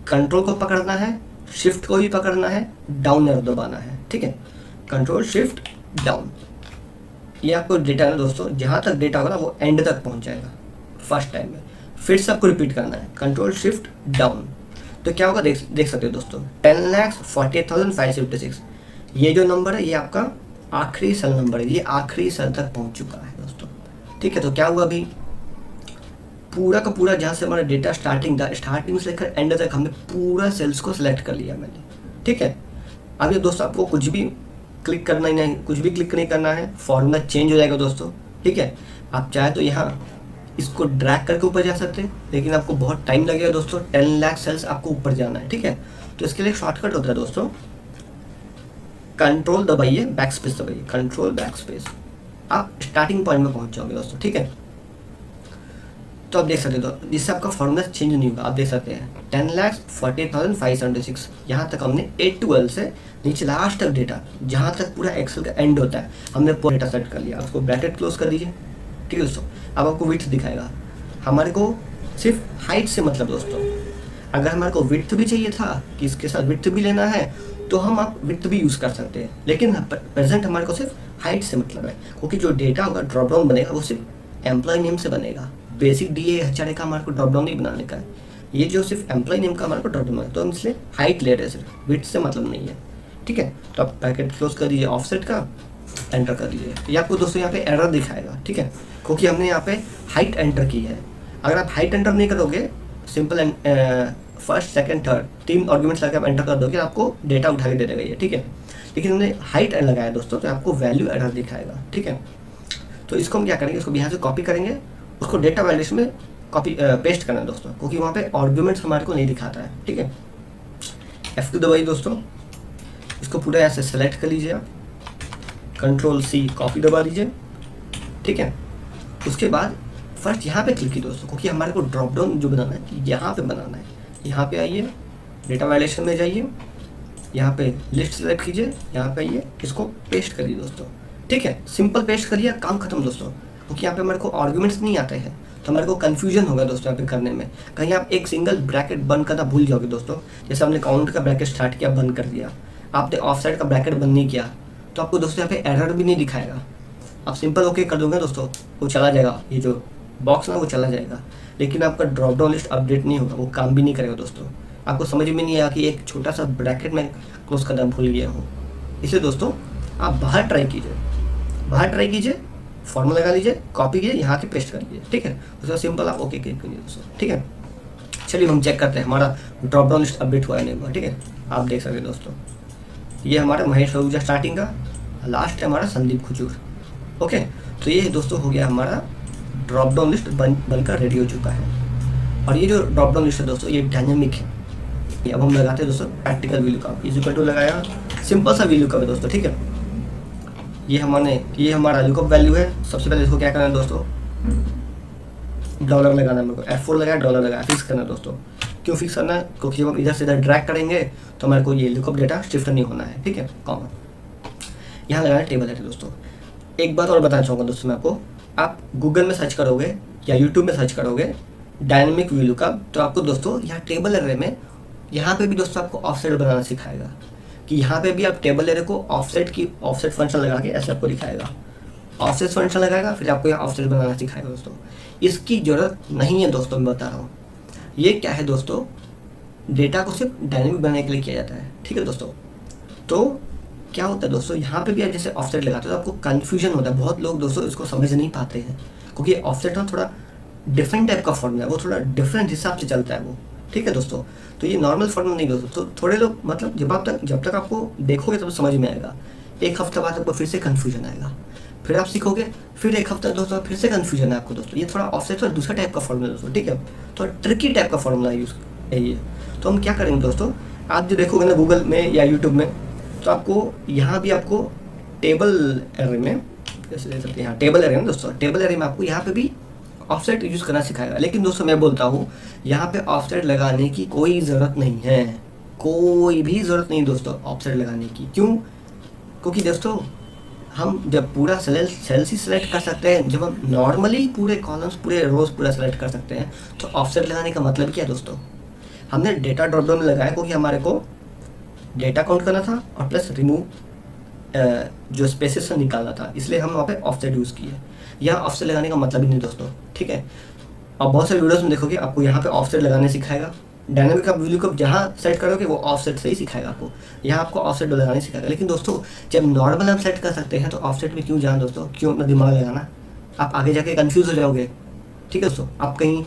control को पकड़ना है, शिफ्ट को भी पकड़ना है, डाउन एरो दबाना है, ठीक है। कंट्रोल शिफ्ट डाउन, ये आपको डेटा है दोस्तों, जहाँ तक डेटा होगा ना वो एंड तक पहुँच जाएगा फर्स्ट टाइम में। फिर से आपको रिपीट करना है, कंट्रोल शिफ्ट डाउन। तो क्या होगा, देख सकते हो दोस्तों, 10,48,556, ये जो नंबर है ये आपका आखिरी सेल नंबर है, ये आखिरी सेल तक पहुँच चुका है दोस्तों, ठीक है। तो क्या हुआ, अभी पूरा का पूरा जहाँ से हमारा डेटा स्टार्टिंग से लेकर एंड तक हमने पूरा सेल्स को सिलेक्ट कर लिया मैंने, ठीक है। अब ये दोस्तों आपको कुछ भी क्लिक करना ही नहीं, कुछ भी क्लिक नहीं करना है, फॉर्मूला चेंज हो जाएगा दोस्तों, ठीक है। आप चाहे तो यहाँ इसको ड्रैग करके ऊपर जा सकते हैं, लेकिन आपको बहुत टाइम लगेगा दोस्तों, 10 लाख सेल्स आपको ऊपर जाना है, ठीक है। तो इसके लिए शॉर्टकट होता है दोस्तों, कंट्रोल दबाइए, बैक स्पेस दबाइए, कंट्रोल बैक स्पेस, आप स्टार्टिंग पॉइंट में पहुंच जाओगे दोस्तों, ठीक है। तो आप देख सकते हो, जिससे आपका फॉर्मूला चेंज नहीं होगा। आप देख सकते हैं 10,40,576, यहाँ तक हमने A12 से नीचे लास्ट तक डेटा, जहाँ तक पूरा एक्सेल का एंड होता है, हमने पूरा डेटा सेट कर लिया। उसको ब्रैकेट क्लोज कर दीजिए, ठीक है दोस्तों। अब आपको विड्थ दिखाएगा, हमारे को सिर्फ हाइट से मतलब दोस्तों, अगर हमारे को विड्थ भी चाहिए था कि इसके साथ विड्थ भी लेना है तो हम आप विड्थ भी यूज़ कर सकते हैं, लेकिन प्रेजेंट हमारे को सिर्फ हाइट से मतलब है, क्योंकि जो डेटा होगा ड्रॉप डाउन बनेगा वो सिर्फ एम्प्लॉय नेम से बनेगा। बेसिक DA का हमारे को ड्रॉप डाउन नहीं बनाने का है, ये जो सिर्फ एम्प्लॉय नेम का हमारे को ड्रॉप डाउन है, तो हम इसलिए हाइट ले रहे हैं, सिर्फ विड्थ से मतलब नहीं है, ठीक है। तो आप पैकेट क्लोज कर दीजिए, ऑफसेट का एंटर कर दीजिए। ये आपको दोस्तों यहाँ पे एरर दिखाएगा, ठीक है, क्योंकि हमने यहाँ पे हाइट एंटर की है। अगर आप हाइट एंटर नहीं करोगे, simple first second third 3 arguments लगा आप एंटर कर दोगे, आपको डेटा उठा के दे देगा ये, ठीक है। लेकिन हमने हाइट लगाया दोस्तों, तो आपको वैल्यू एरर दिखाएगा, ठीक है। तो इसको हम क्या करेंगे, इसको यहाँ से कॉपी करेंगे, उसको डेटा वैल्यूज में कॉपी पेस्ट करना है दोस्तों, क्योंकि वहाँ पे आर्गुमेंट्स हमारे को नहीं दिखाता है, ठीक है। F2 दबाइए दोस्तों, इसको पूरा ऐसे सेलेक्ट कर लीजिए आप, कंट्रोल सी कॉपी दबा दीजिए, ठीक है। उसके बाद फर्स्ट यहाँ पे क्लिक कीजिए दोस्तों, क्योंकि हमारे को ड्रॉप डाउन जो बनाना है यहाँ पे बनाना है। यहाँ पे आइए, डेटा वायलेशन में जाइए, यहाँ पे लिस्ट सेलेक्ट कीजिए, यहाँ पे आइए, इसको पेस्ट करिए दोस्तों, ठीक है। सिंपल पेस्ट करिए, काम खत्म दोस्तों। क्योंकि यहाँ पे हमारे को आर्ग्यूमेंट्स नहीं आते हैं तो हमारे को कन्फ्यूजन होगा दोस्तों यहाँ पे करने में। कहीं आप एक सिंगल ब्रैकेट बंद करना भूल जाओगे दोस्तों, जैसे हमने काउंट का ब्रैकेट स्टार्ट किया, बंद कर दिया, आपने ऑफ साइड का ब्रैकेट बंद नहीं किया, तो आपको दोस्तों यहाँ पे एरर भी नहीं दिखाएगा। आप सिंपल ओके कर दोगे दोस्तों, वो चला जाएगा, ये जो बॉक्स ना वो चला जाएगा, लेकिन आपका ड्रॉप डाउन लिस्ट अपडेट नहीं होगा, वो काम भी नहीं करेगा दोस्तों। आपको समझ में नहीं आया कि एक छोटा सा ब्रैकेट में क्लोज करना भूल गया हूँ। इसलिए दोस्तों आप बाहर ट्राई कीजिए, फॉर्मूला लगा लीजिए, कॉपी कीजिए, यहाँ के पेस्ट कर लीजिए, ठीक है। उसके बाद सिंपल आप ओके क्लिक करिए दोस्तों, ठीक है। चलिए हम चेक करते हैं हमारा ड्रॉप डाउन लिस्ट अपडेट हुआ है नहीं हुआ, ठीक है। आप देख सकते हैं दोस्तों, ये हमारा महेश आहूजा स्टार्टिंग का, लास्ट है हमारा संदीप खुजूर, ओके। तो ये दोस्तों हो गया हमारा ड्रॉप डाउन लिस्ट बनकर रेडी हो चुका है। और ये जो ड्रॉप डाउन लिस्ट है दोस्तों, ये डायनेमिक है। ये अब हम लगाते हैं दोस्तों प्रैक्टिकल वैल्यू का, इज इक्वल टू लगाया, सिंपल सा वैल्यू का है दोस्तों, ठीक है। ये हमारा लुकअप वैल्यू है। सबसे पहले इसको क्या करना है दोस्तों, डॉलर लगाना है, मेरे को F4 लगाया, डॉलर लगाया, फिक्स करना है दोस्तों। क्यों फिक्स करना है, क्योंकि जब हम इधर से इधर ड्रैग करेंगे तो हमारे को ये लुकअप डेटा शिफ्ट नहीं होना है, ठीक है। कॉमन यहाँ लगाना है टेबल है दोस्तों। एक बात और बताना चाहूँगा दोस्तों मैं आपको, आप गूगल में सर्च करोगे या यूट्यूब में सर्च करोगे डायनेमिक व्यू लुकअप, तो आपको दोस्तों यहाँ टेबल एरे में, यहाँ पे भी दोस्तों आपको ऑफसेट बनाना सिखाएगा, कि यहाँ पे भी आप टेबल एरे को ऑफसेट फंक्शन लगा के ऐसे आपको दिखाएगा, ऑफसेट फंक्शन लगाएगा, फिर आपको यहाँ ऑफसेट बनाना सिखाएगा दोस्तों। इसकी ज़रूरत नहीं है दोस्तों, मैं बता रहा हूँ। ये क्या है दोस्तों, डेटा को सिर्फ डायनेमिक बनाने के लिए किया जाता है, ठीक है दोस्तों। तो क्या होता है दोस्तों, यहाँ पे भी आप जैसे ऑफसेट लगाते हो तो आपको कन्फ्यूजन होता है, बहुत लोग दोस्तों इसको समझ नहीं पाते हैं, क्योंकि ऑफसेट ना थोड़ा डिफरेंट टाइप का फॉर्मूला है, वो थोड़ा डिफरेंट हिसाब से चलता है वो, ठीक है दोस्तों। तो ये नॉर्मल फॉर्मूला नहीं दोस्तों। तो थोड़े लोग मतलब जब तक आपको देखोगे तब समझ में आएगा, एक हफ्ते बाद आपको फिर से कन्फ्यूजन आएगा, फिर आप सीखोगे, फिर एक हफ्ता दोस्तों फिर से कन्फ्यूजन है आपको दोस्तों। ये थोड़ा ऑफसेट थोड़ा दूसरा टाइप का फॉर्मूला दोस्तों, ठीक है, थोड़ा ट्रिकी टाइप का फॉर्मूला यूज़ है ये। तो हम क्या करेंगे दोस्तों, आप जो देखोगे ना गूगल में या यूट्यूब में, तो आपको यहाँ भी आपको टेबल एरे में, जैसे देख सकते हैं यहाँ टेबल एरे में दोस्तों, टेबल एरे में आपको यहाँ पे भी ऑफसेट यूज़ करना सिखाएगा। लेकिन दोस्तों मैं बोलता हूँ यहाँ पे ऑफसेट लगाने की कोई ज़रूरत नहीं है, कोई भी ज़रूरत नहीं दोस्तों ऑफसेट लगाने की। क्यों, क्योंकि दोस्तों हम जब पूरा सेल्स ही सेलेक्ट कर सकते हैं, जब हम नॉर्मली पूरे कॉलम्स पूरे रोज पूरा सेलेक्ट कर सकते हैं, तो ऑफसेट लगाने का मतलब क्या है दोस्तों। हमने डेटा ड्रॉप डाउन में लगाया क्योंकि हमारे को डेटा काउंट करना था और प्लस रिमूव जो स्पेसेस से निकालना था, इसलिए हम वहाँ पे ऑफसेट यूज़ किए। यहाँ ऑफसेट लगाने का मतलब ही नहीं दोस्तों, ठीक है। और बहुत सारे वीडियोस में देखोगे आपको यहाँ पे ऑफसेट लगाने सिखाएगा, डायनामिक आप वैल्यू को जहाँ सेट करोगे वो ऑफसेट से ही सिखाएगा आपको, यहाँ आपको ऑफसेट लगाने सिखाएगा। लेकिन दोस्तों जब नॉर्मल हम सेट कर सकते हैं तो ऑफसेट में क्यों जाना दोस्तों, क्यों अपना दिमाग लगाना, आप आगे जाके कन्फ्यूज़ हो जाओगे, ठीक है दोस्तों। आप कहीं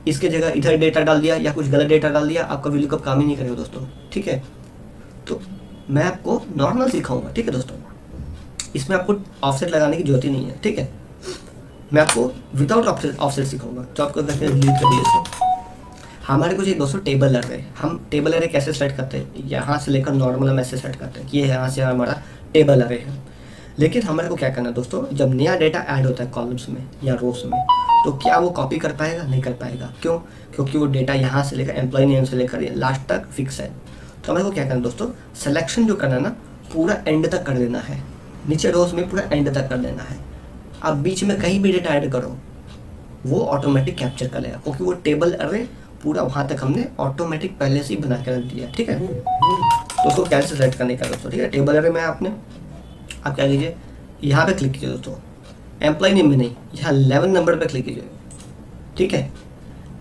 इसके जगह इधर डेटा डाल दिया या कुछ गलत डेटा डाल दिया, आपका वैल्यू कब काम ही नहीं करेगा दोस्तों, ठीक है। तो मैं आपको नॉर्मल सिखाऊंगा, ठीक है दोस्तों, इसमें आपको ऑफसेट लगाने की जरूरत ही नहीं है, ठीक है। मैं आपको विदाउट ऑफसेट सिखाऊंगा। तो आपको डिलीट कर दिए इसको। हमारे को चाहिए दोस्तों टेबल एरे। हम टेबल एरे कैसे सेट करते हैं, यहाँ से लेकर नॉर्मल हम ऐसे सेट करते हैं कि ये यहाँ से हमारा टेबल एरे है। लेकिन हमारे को क्या करना है दोस्तों, जब नया डेटा ऐड होता है कॉलम्स में या रोस में, तो क्या वो कॉपी कर पाएगा, नहीं कर पाएगा। क्यों, क्योंकि वो डेटा यहाँ से लेकर एम्प्लॉय नेम से लेकर लास्ट तक फिक्स है। तो हमारे को क्या करना है दोस्तों, सिलेक्शन जो करना है ना पूरा एंड तक कर देना है, नीचे रोज में पूरा एंड तक कर देना है। आप बीच में कहीं भी डेटा ऐड करो वो ऑटोमेटिक कैप्चर कर लेगा, क्योंकि वो टेबल एरे पूरा वहाँ तक हमने ऑटोमेटिक पहले से ही बना के रख दिया, ठीक है। तो उसको कैसे सेलेक्ट करने का दोस्तों, ठीक है। टेबल एरे में आपने आप क्या कीजिए, यहाँ पे क्लिक कीजिए दोस्तों, एम्प्लॉय नेम में नहीं, यहाँ 11 नंबर पे क्लिक कीजिए, ठीक है।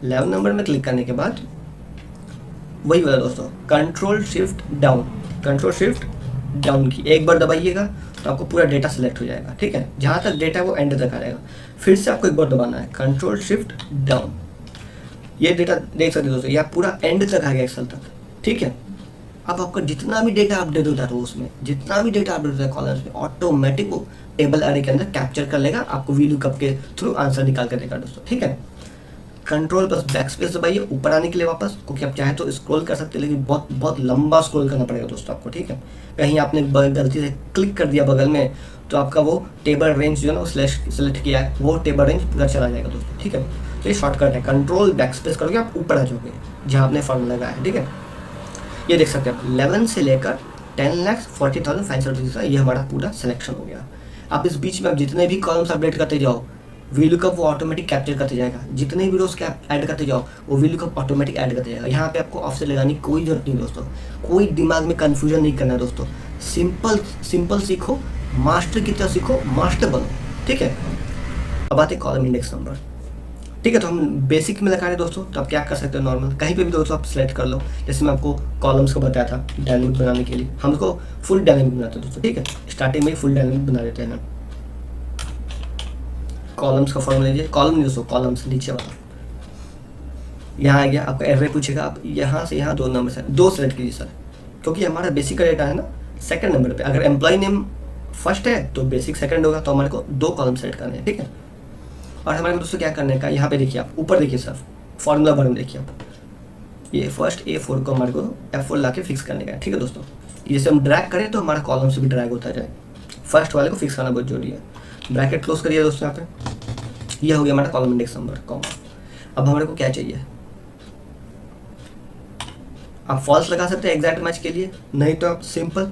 11 नंबर में क्लिक करने के बाद वही वाला दोस्तों कंट्रोल शिफ्ट डाउन की एक बार दबाइएगा तो आपको पूरा डेटा सेलेक्ट हो जाएगा, ठीक है। जहाँ तक डेटा है वो एंड तक आ जाएगा। फिर से आपको एक बार दबाना है कंट्रोल शिफ्ट डाउन, ये डेटा देख सकते हो दोस्तों, यह पूरा एंड तक आ गया एक्सेल तक, ठीक है। अब आपका जितना भी डेटा अपडेट होता है रोज में, जितना भी डेटा अपडेट होता है कॉलम्स में, ऑटोमेटिक वो टेबल एरे के अंदर कैप्चर कर लेगा, आपको वी लुकअप के थ्रू आंसर निकाल कर देगा दोस्तों, ठीक है। कंट्रोल प्लस बैक स्पेस दबाइए ऊपर आने के लिए वापस, क्योंकि आप चाहे तो स्क्रॉल कर सकते हैं लेकिन बहुत बहुत लंबा स्क्रॉल करना पड़ेगा दोस्तों आपको, ठीक है। कहीं आपने गलती से क्लिक कर दिया बगल में तो आपका वो टेबल रेंज जो है ना वो सेलेक्ट किया है, वो टेबल रेंज पूरा चला जाएगा दोस्तों, ठीक है। तो ये शॉर्टकट है, कंट्रोल बैक स्पेस करोगे आप ऊपर आ जाओगे जहाँ आपने फॉर्मूला लगाया है, ठीक है। ये देख सकते हैं आप 11 से लेकर 10,40,500 ये हमारा पूरा सिलेक्शन हो गया। आप इस बीच में आप जितने भी कॉलम्स अपडेट करते जाओ वी लुकअप वो ऑटोमेटिक कैप्चर करते जाएगा, जितने भी रोज ऐड करते जाओ वो वी लुकअप ऑटोमेटिक ऐड करते जाएगा। यहाँ पे आपको ऑफसेट लगाने की कोई जरूरत नहीं दोस्तों, कोई दिमाग में कन्फ्यूजन नहीं करना दोस्तों। सिंपल सीखो, मास्टर की तरह सीखो, मास्टर बनो, ठीक है। अब आते कॉलम इंडेक्स नंबर, ठीक है। तो हम बेसिक में लगा रहे हैं दोस्तों, तो आप क्या कर सकते हो नॉर्मल कहीं पे भी दोस्तों आप सेलेक्ट कर लो। जैसे मैं आपको कॉलम्स को बताया था डायनामिक बनाने के लिए, हम इसको फुल डायनामिक बनाते हैं दोस्तों, ठीक है। स्टार्टिंग में ही फुल डायनामिक बना देते हैं ना। कॉलम्स का फॉर्मूला लीजिए, कॉलम नहीं दोस्तों, कॉलम्स नीचे वाला। यहाँ आ गया आपका एरे पूछेगा, आप यहाँ से यहाँ 2 नंबर से 2 सेलेक्ट कीजिए सर, क्योंकि हमारा बेसिक का डेटा है ना सेकंड नंबर पे। अगर एम्प्लॉय नेम फर्स्ट है तो बेसिक सेकंड होगा, तो हमारे को 2 कॉलम सेलेक्ट करने हैं, ठीक है। और हमारे को दोस्तों क्या करने का, यहाँ पे देखिए आप ऊपर देखिए सर फॉर्मूला बार में देखिए आप, ये फर्स्ट A4 को हमारे को F4 ला के फिक्स करने का है, ठीक है दोस्तों। जैसे हम ड्रैग करें तो हमारा कॉलम से भी ड्रैग होता जाए, फर्स्ट वाले को फिक्स करना बहुत जरूरी है। ब्रैकेट क्लोज करिए दोस्तों, यहाँ पे ये हो गया हमारा कॉलम इंडेक्स नंबर कॉमा। अब हमारे को क्या चाहिए, आप फॉल्स लगा सकते हैं एग्जैक्ट मैच के लिए, नहीं तो आप सिंपल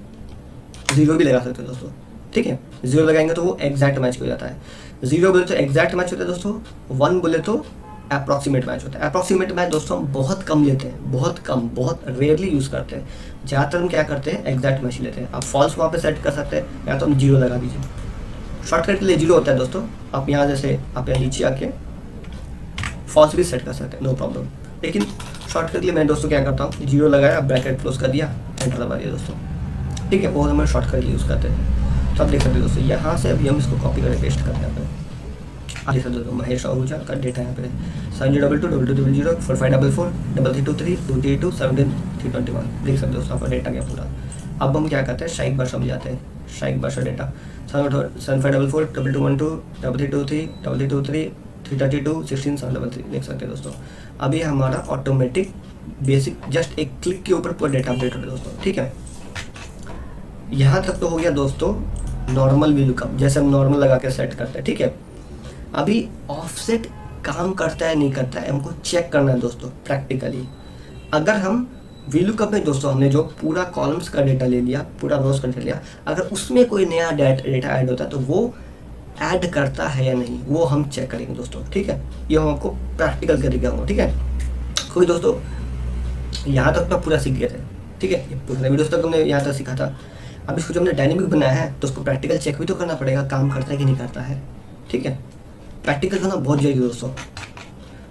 0 भी लगा सकते हैं दोस्तों, ठीक है। 0 लगाएंगे तो वो एग्जैक्ट मैच हो जाता है, 0 बोले तो एग्जैक्ट मैच होता है दोस्तों, 1 बोले तो अप्रॉक्सीमेट मैच होता है। अप्रॉक्सीमेट मैच दोस्तों हम बहुत कम लेते हैं, बहुत कम, बहुत रेयरली यूज़ करते हैं। ज़्यादातर हम क्या करते हैं एग्जैक्ट मैच लेते हैं। आप फॉल्स वहाँ पे सेट कर सकते हैं, या तो हम 0 लगा दीजिए। शॉर्टकट के लिए 0 होता है दोस्तों, आप यहाँ जैसे आप यहाँ नीचे आके फॉल्स भी सेट कर सकते हैं, नो प्रॉब्लम। लेकिन शॉर्टकट के लिए मैं दोस्तों क्या करता हूँ 0 लगाया, ब्रैकेट क्लोज कर दिया, एंटर दबा दिया दोस्तों, ठीक है। वो हमें शॉर्टकट के लिए यूज़ करते हैं। तो आप देख सकते हैं दोस्तों, यहाँ से अभी हम इसको कॉपी करके पेस्ट करते हैं। आप देख सकते हो महेश आहूजा का डेटा यहाँ पे 70222200 4544 3323 232 17321, देख सकते हो दोस्तों आपका डेटा गया पूरा। अब हम क्या करते हैं शाइक भाषा में जाते हैं, शाइक भाषा डेटा 7544 2212 3323 3323 332 16 733, देख सकते हैं दोस्तों। अभी हमारा ऑटोमेटिक बेसिक जस्ट एक क्लिक के ऊपर पूरा डेटा अपडेट हो रहा है दोस्तों, ठीक है। यहाँ तक तो हो गया दोस्तों नॉर्मल वी लुकअप, जैसे हम नॉर्मल लगा के सेट करते हैं, ठीक है। अभी ऑफसेट काम करता है नहीं करता है हमको चेक करना है दोस्तों प्रैक्टिकली। अगर हम वी लुकअप में दोस्तों हमने जो पूरा कॉलम्स का डेटा ले लिया, पूरा रोज का डेटा लिया, अगर उसमें कोई नया डेटा ऐड होता है तो वो ऐड करता है या नहीं वो हम चेक करेंगे दोस्तों, ठीक है। ये हम आपको प्रैक्टिकल करेंगे हम, ठीक है। कोई दोस्तों यहाँ तक तो पूरा सीख गए थे, ठीक है। ये पूरा वीडियो तक हमने यहाँ तक सीखा था। अब इसको जो हमने डायनेमिक बनाया है तो उसको प्रैक्टिकल चेक भी तो करना पड़ेगा, काम करता है कि नहीं करता है, ठीक है। प्रैक्टिकल करना बहुत जरूरी है दोस्तों।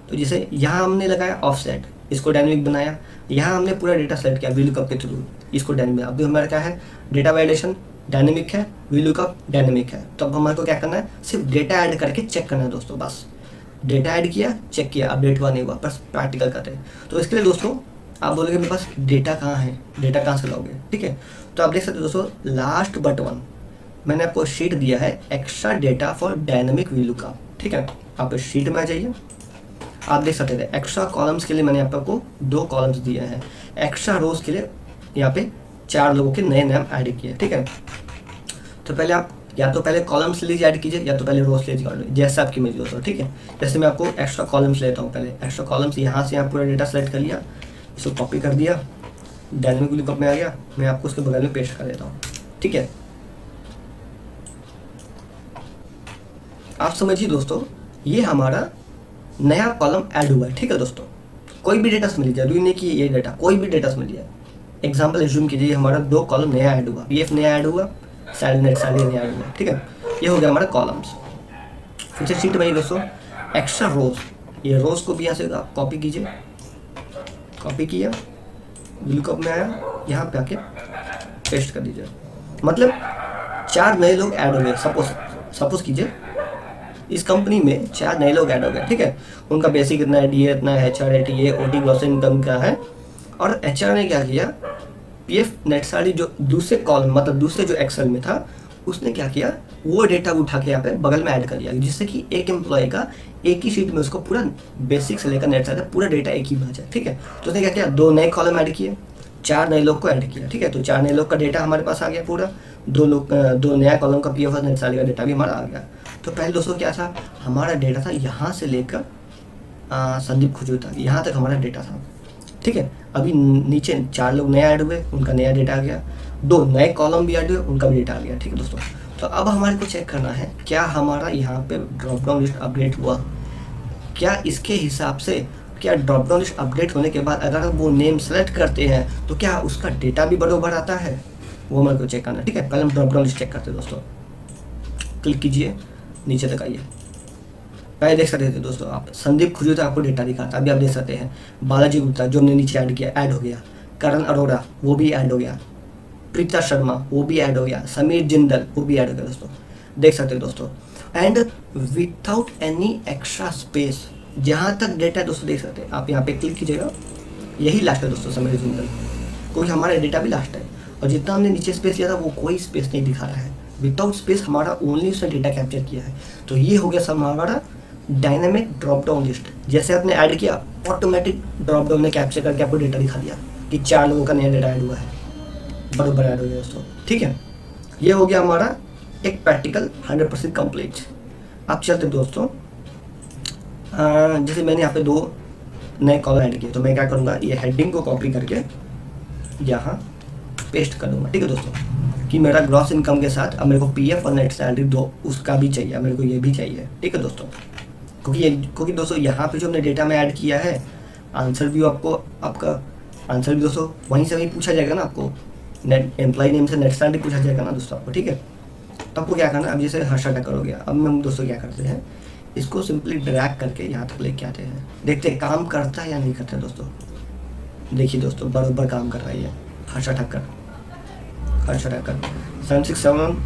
तो जैसे यहाँ हमने लगाया ऑफसेट, इसको डायनेमिक बनाया, यहाँ हमने पूरा डेटा सेलेक्ट किया वी लुकअप के थ्रू, इसको डायनेमिक। अभी हमारा क्या है डेटा वैलिडेशन डायनेमिक है, वी लुकअप डायनेमिक है। तो अब हमारे को क्या करना है सिर्फ डेटा ऐड करके चेक करना है दोस्तों, बस डेटा ऐड किया चेक किया, अपडेट हुआ नहीं हुआ, बस प्रैक्टिकल करते हैं। तो इसके लिए दोस्तों आप बोलोगे मेरे पास डेटा कहाँ है, डेटा कहाँ से लाओगे, ठीक है। तो आप देख सकते हो दोस्तों लास्ट बट वन मैंने आपको शीट दिया है extra data for dynamic V lookup, ठीक है। आप शीट में आ जाइए, आप देख सकते थे एक्स्ट्रा कॉलम्स के लिए मैंने आपको 2 कॉलम्स दिए हैं, एक्स्ट्रा रोज के लिए यहाँ पे 4 लोगों के नए नाम ऐड किए, ठीक है। तो पहले आप या तो पहले कॉलम्स लीजिए ऐड कीजिए, या तो पहले रोज लीजिए, जैसे आपकी मर्जी दोस्तों, ठीक है। जैसे मैं आपको एक्स्ट्रा कॉलम्स लेता हूँ, पहले एक्स्ट्रा कॉलम्स यहाँ से यहाँ पूरा डेटा सेलेक्ट कर लिया, इसको कॉपी कर दिया, डायनेमिक लुकअप में आ गया, मैं आपको उसके बगल में पेस्ट कर देता हूँ, ठीक है। आप समझिए दोस्तों ये हमारा नया कॉलम ऐड हुआ है, ठीक है दोस्तों। कोई भी डेटा समझ लीजिए, जरूरी नहीं कि ये डेटा, कोई भी डेटा समझ लीजिए। एग्जाम्पल एज्यूम कीजिए हमारा 2 कॉलम नया ऐड हुआ, पीएफ नया ऐड हुआ, सैलरी नया ऐड हुआ, ठीक है। ये हो गया हमारा कॉलम्स। फिर से शीट में दोस्तों एक्स्ट्रा रोज, ये रोज को भी यहाँ से आप कॉपी कीजिए, कॉपी किया लुकअप में आया, यहाँ पे आके पेस्ट कर दीजिए। मतलब 4 नए लोग ऐड हो गए, सपोज कीजिए इस कंपनी में 4 नए लोग ऐड हो गए, ठीक है। उनका बेसिक इतना है, डीए इतना है, एचआर है, टीए ओटी ग्रॉस इनकम का है। और एचआर ने क्या किया पीएफ नेट साड़ी जो दूसरे कॉलम मतलब दूसरे जो एक्सेल में था उसने क्या किया, वो डेटा उठा के यहाँ पे बगल में ऐड कर दिया, जिससे कि एक एम्प्लॉय का एक ही शीट में उसको पूरा बेसिक से लेकर नेट तक पूरा डेटा एक ही बना जाए, ठीक है। तो उसने क्या किया, 2 नए कॉलम ऐड किए, 4 नए लोग को ऐड किया, ठीक है। तो 4 नए लोग का डेटा हमारे पास आ गया पूरा, 2 नया कॉलम का पी एफ नेट साल का डेटा भी हमारा आ गया। तो पहले दोस्तों क्या था, हमारा डेटा था यहाँ से लेकर संदीप खुजूर तक, यहाँ तक हमारा डेटा था, ठीक है। अभी नीचे 4 लोग नए ऐड हुए, उनका नया डेटा आ गया, 2 नए कॉलम भी ऐड हुए, उनका भी डेटा आ गया, ठीक है दोस्तों। तो अब हमारे को चेक करना है क्या हमारा यहाँ पे ड्रॉप डाउन लिस्ट अपडेट हुआ, क्या इसके हिसाब से, क्या ड्रॉप डाउन लिस्ट अपडेट होने के बाद अगर हम वो नेम सेलेक्ट करते हैं तो क्या उसका डेटा भी बराबर आता है, वो हमारे को चेक करना है, ठीक है। पहले हम ड्रॉप डाउन लिस्ट चेक करते हैं दोस्तों। क्लिक कीजिए, नीचे तक आइए, पहले देख सकते थे दोस्तों आप, संदीप खुजूर तक आपको डेटा दिखा था, अभी आप देख सकते हैं बालाजी गुप्ता जो हमने नीचे ऐड किया, ऐड हो गया, करण अरोड़ा वो भी ऐड हो गया, प्रीता शर्मा वो भी ऐड हो गया, समीर जिंदल वो भी ऐड हो गया दोस्तों, देख सकते हैं दोस्तों। And without any extra space, जहाँ तक डेटा है दोस्तों देख सकते हैं आप, यहाँ पे क्लिक कीजिएगा, यही लास्ट है दोस्तों समीर जिंदल, क्योंकि हमारा डेटा भी लास्ट है, और जितना हमने नीचे स्पेस लिया था वो कोई स्पेस नहीं दिखा रहा है, विदाउट स्पेस हमारा ओनली उसने डेटा कैप्चर किया है। तो ये हो गया सब हमारा डायनेमिक ड्रॉप डाउन लिस्ट। जैसे आपने ऐड किया, ऑटोमेटिक ड्रॉप डाउन ने कैप्चर करके आपको डेटा दिखा दिया कि 4 लोगों का नया डेटा ऐड हुआ है, बराबर ऐड हो गया दोस्तों, ठीक है। ये हो गया हमारा एक प्रैक्टिकल 100% कंप्लीट। अब चलते दोस्तों, जैसे मैंने यहाँ पे 2 नए कॉलम ऐड किए, तो मैं क्या करूँगा, ये हेडिंग को कॉपी करके यहाँ पेस्ट कर दूँगा, ठीक है दोस्तों, कि मेरा ग्रॉस इनकम के साथ अब मेरे को पीएफ और नेट सैलरी दो उसका भी चाहिए, मेरे को ये भी चाहिए, ठीक है दोस्तों। क्योंकि दोस्तों यहाँ पे जो हमने डेटा में ऐड किया है, आंसर भी आपका आंसर भी दोस्तों वहीं से वहीं पूछा जाएगा ना आपको, नेट एम्प्लॉय नेम से नेट सैलरी पूछा जाएगा ना दोस्तों आपको, ठीक है। तो आपको क्या करना है, अब जैसे हर्षा टक्कर हो गया, अब हम दोस्तों क्या करते हैं, इसको सिंपली ड्रैग करके यहाँ तक लेके आते हैं, देखते हैं काम करता है या नहीं करता है दोस्तों। देखिए दोस्तों बराबर काम कर रही है हर्षा ठक्कर 767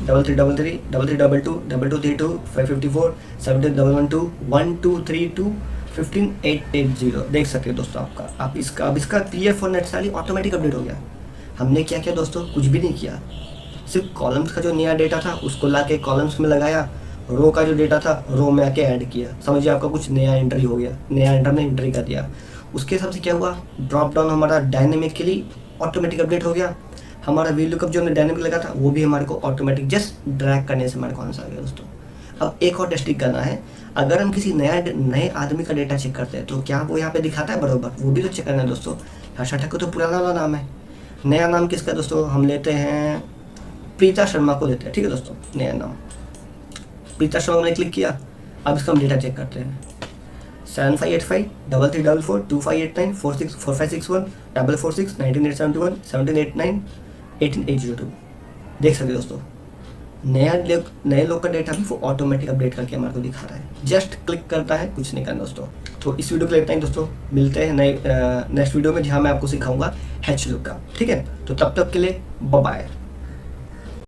3333 3322 2232 554 71112 1232 15880 देख सकते हैं दोस्तों आपका। आप इसका अब इसका पीएफ और नेट सैलरी ऑटोमेटिक अपडेट हो गया। हमने क्या किया दोस्तों, कुछ भी नहीं किया, सिर्फ कॉलम्स का जो नया डेटा था उसको ला के कॉलम्स में लगाया, रो का जो डेटा था रो में आके ऐड किया, समझिए आपका कुछ नया एंट्री हो गया, नया एंटर ने एंट्री कर दिया। उसके हिसाब से क्या हुआ, ड्रॉप डाउन हमारा डायनेमिकली ऑटोमेटिक अपडेट हो गया। हमारा वी लुकअप जो हमने डायनेमिक लगा था वो भी हमारे को ऑटोमेटिक जस्ट ड्रैग करने से हमारे को आंसर आ गया दोस्तों। अब एक और टेस्टिंग करना है, अगर हम किसी नए आदमी का डेटा चेक करते हैं तो क्या वो यहाँ पे दिखाता है बराबर, वो भी तो चेक करना है दोस्तों। हर्षा ठक्कर तो पुराना वाला नाम है, नया नाम किसका दोस्तों, हम लेते हैं प्रीता शर्मा को लेते हैं, ठीक है दोस्तों। नया नाम प्रीता शर्मा ने क्लिक किया, अब इसका हम डेटा चेक करते हैं 7585 3344 2589 46 4561 446 19871 1789 18802 देख सकते दोस्तों। नए लोग का डेटा भी वो ऑटोमेटिक अपडेट करके हमारे को दिखा रहा है, जस्ट क्लिक करता है, कुछ नहीं करना दोस्तों। तो इस वीडियो के लिए इतना ही दोस्तों, मिलते हैं नेक्स्ट वीडियो में जहाँ मैं आपको सिखाऊंगा हैच लुक का, ठीक है। तो तब तक के लिए बाय बाय।